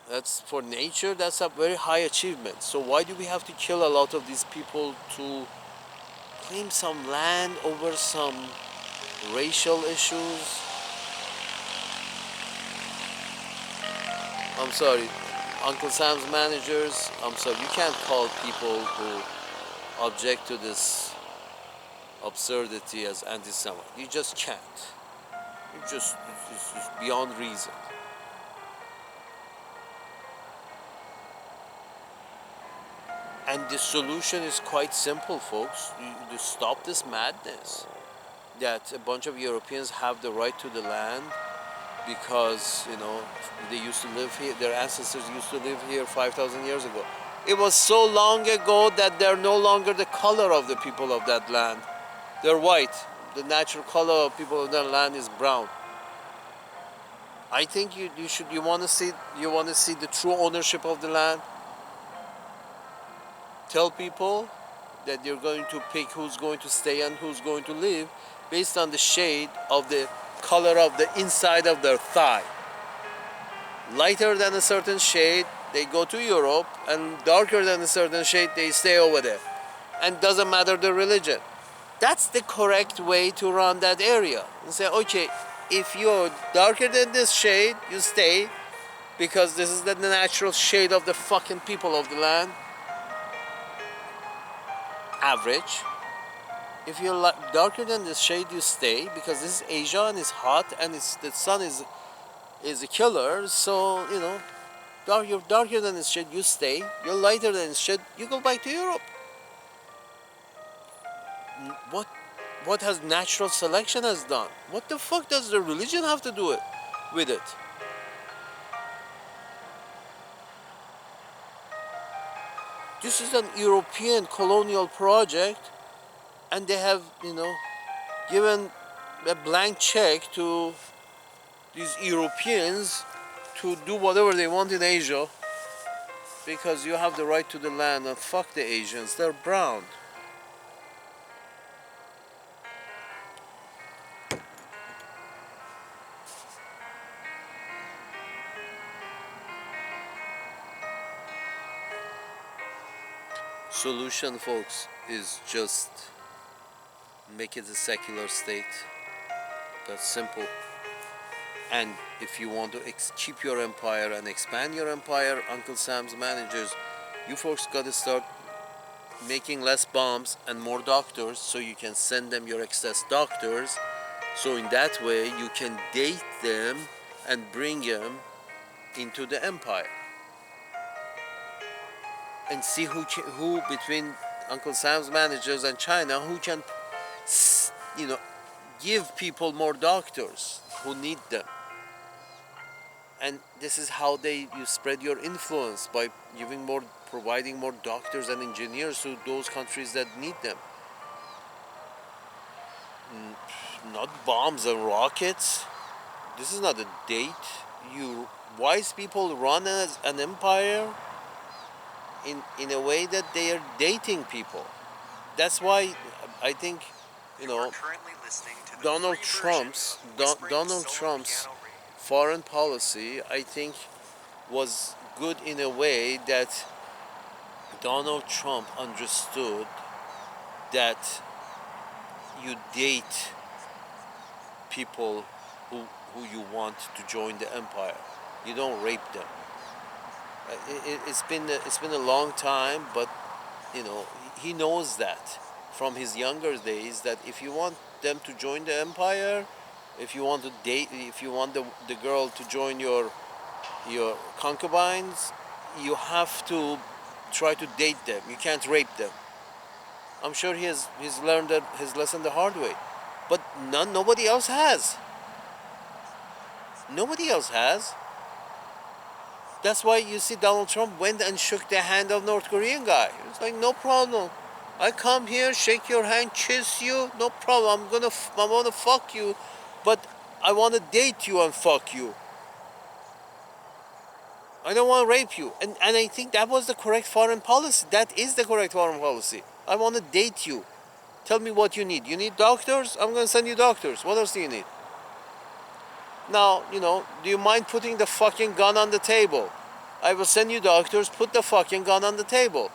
That's for nature. That's a very high achievement. So why do we have to kill a lot of these people to claim some land over some racial issues? I'm sorry, Uncle Sam's managers. I'm sorry, you can't call people who object to this absurdity as anti-Semite. You just can't. It's just beyond reason. And the solution is quite simple, folks. You stop this madness that a bunch of Europeans have the right to the land because they used to live here. Their ancestors used to live here 5,000 years ago. It was so long ago that they're no longer the color of the people of that land. They're white. The natural color of people of that land is brown. I think you want to see the true ownership of the land. Tell people that you're going to pick who's going to stay and who's going to leave based on the shade of the color of the inside of their thigh. Lighter than a certain shade, they go to Europe, and darker than a certain shade, they stay over there. And doesn't matter the religion. That's the correct way to run that area. And say, okay, if you're darker than this shade, you stay, because this is the natural shade of the fucking people of the land. Average. If you're darker than this shade, you stay, because this is Asia and it's hot and the sun is a killer. So you're darker than this shade, you stay. You're lighter than this shade, you go back to Europe. What has natural selection has done? What the fuck does the religion have to do with it? This is an European colonial project, and they have given a blank check to these Europeans to do whatever they want in Asia, because you have the right to the land, and fuck the Asians, they're brown. Solution, folks, is just make it a secular state. That's simple. And if you want to keep your empire and expand your empire, Uncle Sam's managers, you folks got to start making less bombs and more doctors, so you can send them your excess doctors. So in that way, you can date them and bring them into the empire. And see who between Uncle Sam's managers and China, who can give people more doctors who need them. And this is how you spread your influence, by providing more doctors and engineers to those countries that need them. Not bombs and rockets. This is not a date. You wise people run an empire in a way that they are dating people. That's why I think You know, Donald Trump's foreign policy, I think, was good in a way that Donald Trump understood that you date people who you want to join the empire. You don't rape them. It's been a long time, but you know he knows that from his younger days that if you want them to join the empire, if you want to date, if you want the girl to join your concubines, you have to try to date them. You can't rape them. I'm sure he's learned his lesson the hard way, but nobody else has. Nobody else has. That's why you see Donald Trump went and shook the hand of North Korean guy. It's like no problem. I come here, shake your hand, kiss you, no problem. I wanna fuck you, but I wanna date you and fuck you. I don't want to rape you. And I think that was the correct foreign policy. That is the correct foreign policy. I want to date you. Tell me what you need. You need doctors? I'm going to send you doctors. What else do you need? Now, you know, do you mind putting the fucking gun on the table? I will send you doctors. Put the fucking gun on the table.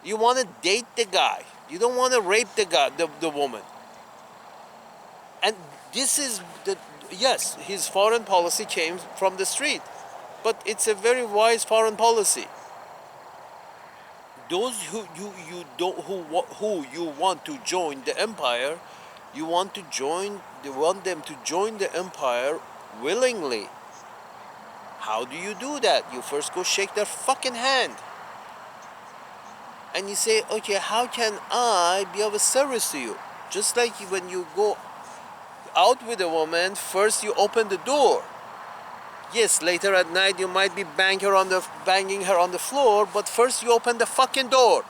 You want to date the guy. You don't want to rape the guy, the woman. And this is the, yes, his foreign policy came from the street, but it's a very wise foreign policy. Those who you don't who you want to join the empire, you want them to join the empire willingly. How do you do that? You first go shake their fucking hand. And you say, okay, how can I be of a service to you? Just like when you go out with a woman, first you open the door. Yes, later at night you might be banging her on the floor, but first you open the fucking door.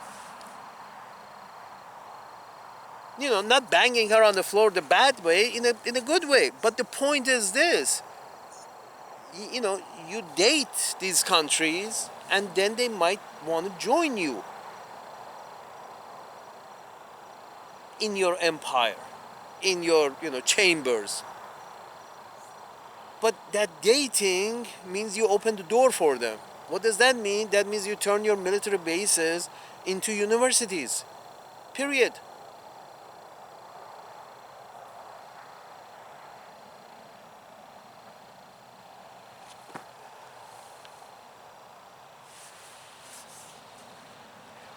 You know, not banging her on the floor the bad way, in a good way. But the point is this. You know, you date these countries and then they might want to join you in your empire, in your, you know, chambers. But that dating means you open the door for them. What does that mean? That means you turn your military bases into universities. Period.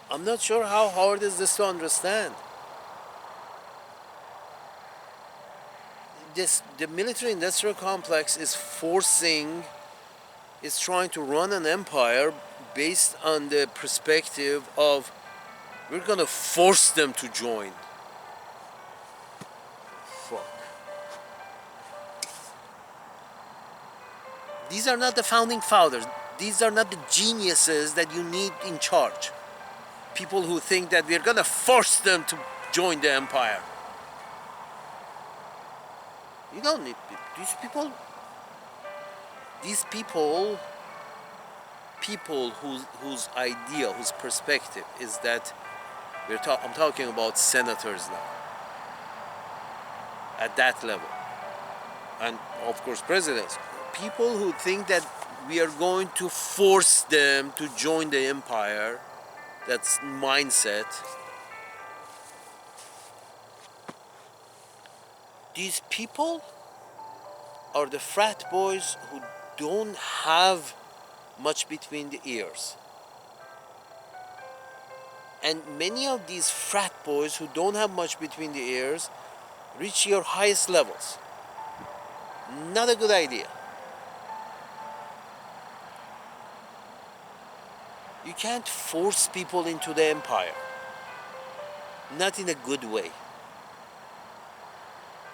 I'm not sure how hard is this to understand. The military industrial complex is trying to run an empire based on the perspective of we're gonna force them to join. Fuck. These are not the founding fathers. These are not the geniuses that you need in charge. People who think that we're gonna force them to join the empire. You don't need these people. These people whose idea, whose perspective is that I'm talking about senators now, at that level, and of course presidents. People who think that we are going to force them to join the empire. That's mindset. These people are the frat boys who don't have much between the ears. And many of these frat boys who don't have much between the ears reach your highest levels. Not a good idea. You can't force people into the empire. Not in a good way.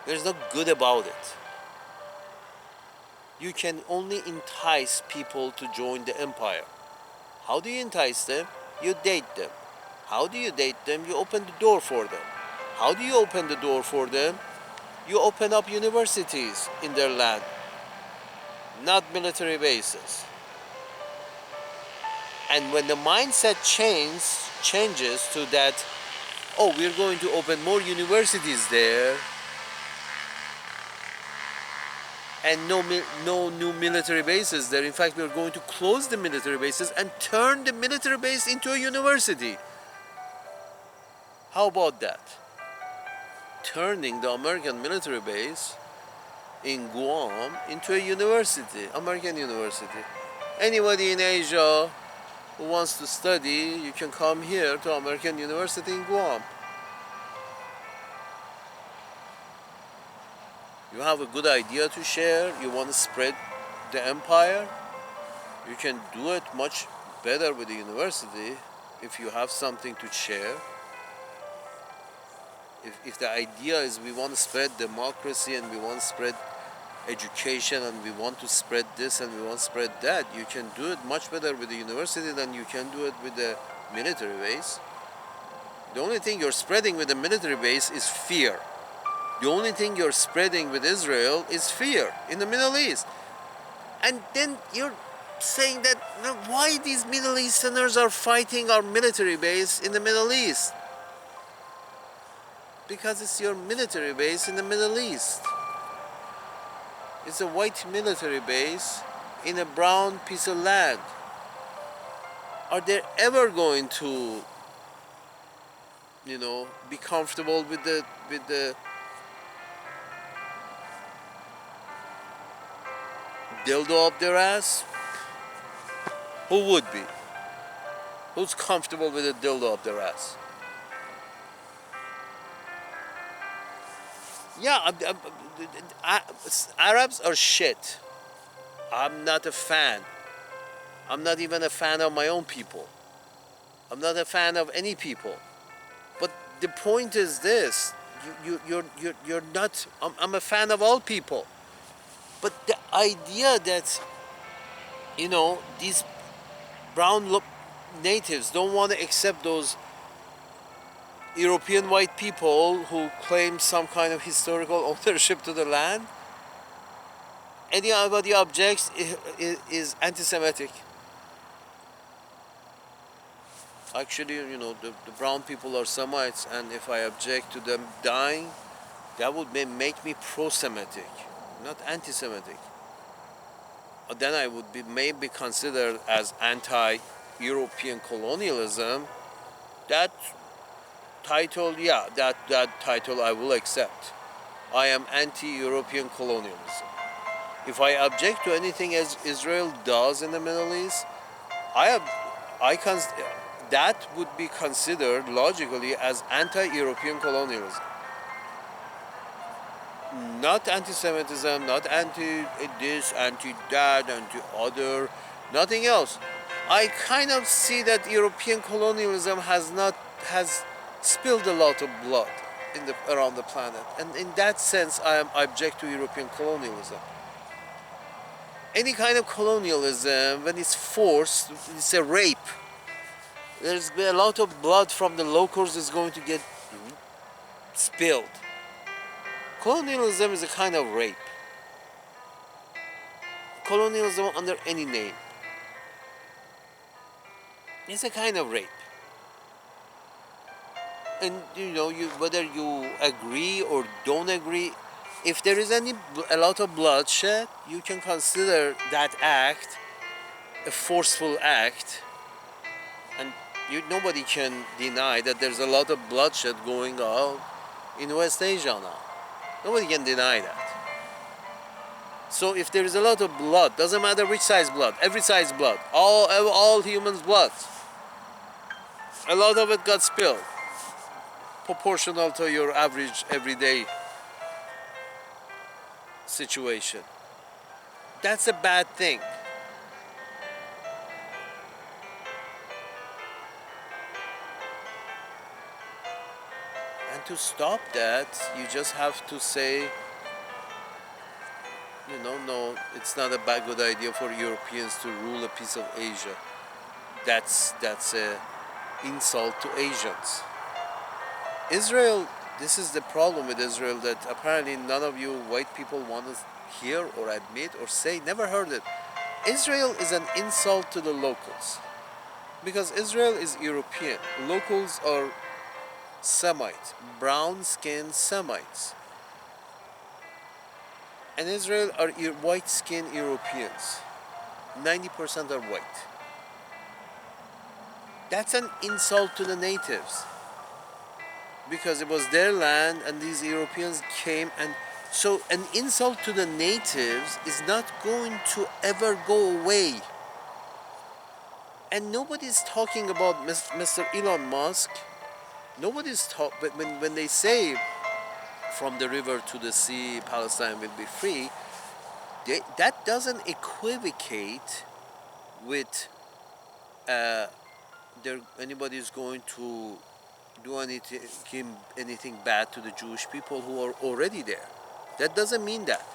There's no good about it. You can only entice people to join the empire. How do you entice them? You date them. How do you date them? You open the door for them. How do you open the door for them? You open up universities in their land, not military bases. And when the mindset changes to that oh, we're going to open more universities there, and no new military bases there. In fact, we're going to close the military bases and turn the military base into a university. How about that? Turning the American military base in Guam into a university, American university. Anybody in Asia who wants to study, you can come here to American University in Guam. You have a good idea to share, you want to spread the empire, you can do it much better with the university if you have something to share. If the idea is we want to spread democracy and we want to spread education and we want to spread this and we want to spread that, you can do it much better with the university than you can do it with the military base. The only thing you're spreading with the military base is fear. The only thing you're spreading with Israel is fear in the Middle East. And then you're saying that, why these Middle Easterners are fighting our military base in the Middle East? Because it's your military base in the Middle East. It's a white military base in a brown piece of land. Are they ever going to, be comfortable with the dildo up their ass? Who would be? Who's comfortable with a dildo up their ass? Yeah, Arabs are shit. I'm not a fan. I'm not even a fan of my own people. I'm not a fan of any people. But the point is this: you're not. I'm a fan of all people. But the idea that these brown natives don't want to accept those European white people who claim some kind of historical ownership to the land, anybody objects is anti-Semitic. Actually, the brown people are Semites, and if I object to them dying, that would make me pro-Semitic, not anti-Semitic. Then I would be maybe considered as anti-European colonialism. That title, yeah, that title I will accept. I am anti-European colonialism. If I object to anything as Israel does in the Middle East, that would be considered logically as anti-European colonialism. Not anti-Semitism, not anti-this, anti-that, anti-other, nothing else. I kind of see that European colonialism has spilled a lot of blood around the planet, and in that sense I object to European colonialism. Any kind of colonialism, when it's forced, it's a rape. There's been a lot of blood from the locals is going to get spilled. Colonialism is a kind of rape. Colonialism under any name. It's a kind of rape. And whether you agree or don't agree, if there is a lot of bloodshed, you can consider that act a forceful act, and nobody can deny that there's a lot of bloodshed going on in West Asia now. Nobody can deny that. So if there is a lot of blood, doesn't matter which size blood, every size blood, all humans' blood, a lot of it got spilled, proportional to your average everyday situation. That's a bad thing. And to stop that, you just have to say, no, it's not a good idea for Europeans to rule a piece of Asia. That's a insult to Asians. Israel, this is the problem with Israel, that apparently none of you white people want to hear or admit or say, never heard it. Israel is an insult to the locals. Because Israel is European. Locals are Semites, brown-skinned Semites. And Israel are white-skinned Europeans. 90% are white. That's an insult to the natives because it was their land and these Europeans came, and so an insult to the natives is not going to ever go away. And nobody's talking about Mr. Elon Musk. Nobody's talk, but when they say from the river to the sea, Palestine will be free, that doesn't equivocate with anybody's going to do anything bad to the Jewish people who are already there. That doesn't mean that.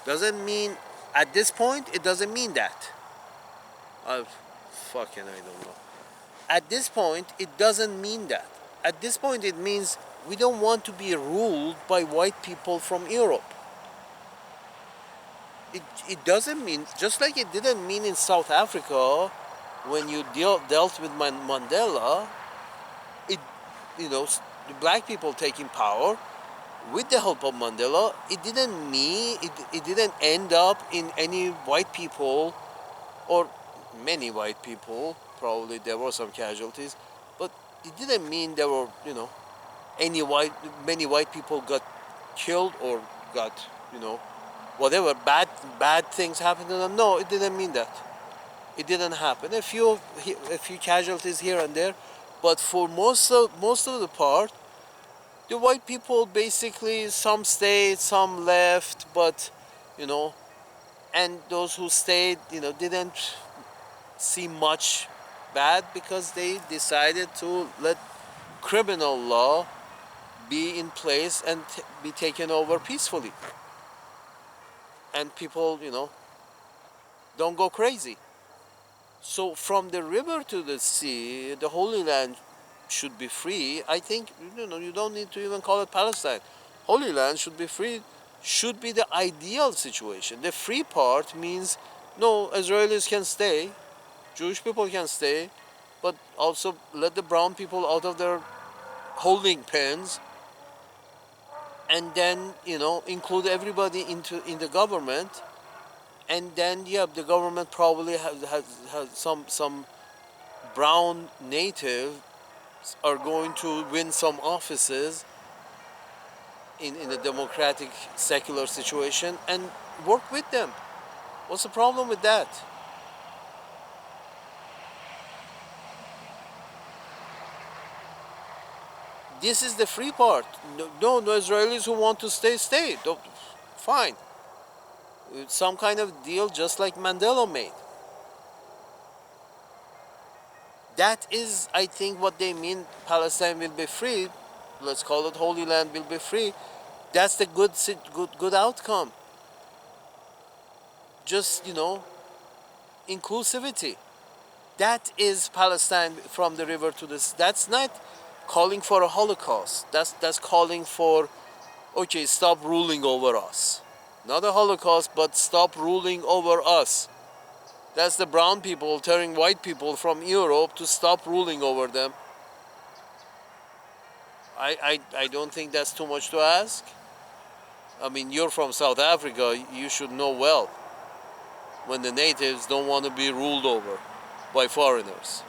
Doesn't mean at this point. It doesn't mean that. I don't know. At this point, it doesn't mean that. At this point, it means we don't want to be ruled by white people from Europe. It doesn't mean, just like it didn't mean in South Africa when you dealt with Mandela, it, the black people taking power with the help of Mandela, it didn't end up in any white people, or many white people. Probably there were some casualties, but it didn't mean there were, many white people got killed or got, whatever bad things happened to them. No, it didn't mean that. It didn't happen. A few casualties here and there, but for most of the part, the white people basically, some stayed, some left, but and those who stayed, didn't see much bad because they decided to let criminal law be in place and be taken over peacefully, and people, don't go crazy. So from the river to the sea, the Holy Land should be free. I think, you don't need to even call it Palestine. Holy Land should be free, should be the ideal situation. The free part means, no, Israelis can stay, Jewish people can stay, but also let the brown people out of their holding pens, and then, include everybody in the government. And then, the government probably has some brown native are going to win some offices in a democratic, secular situation, and work with them. What's the problem with that? This is the free part. No Israelis who want to stay. Fine. Some kind of deal just like Mandela made. That is, I think, what they mean. Palestine will be free. Let's call it Holy Land will be free. That's the good outcome. Just, inclusivity. That is Palestine from the river to the sea. That's not calling for a Holocaust. That's calling for, okay, stop ruling over us. Not a Holocaust, but stop ruling over us. That's the brown people telling white people from Europe to stop ruling over them. I don't think that's too much to ask. I mean, you're from South Africa, you should know well when the natives don't want to be ruled over by foreigners.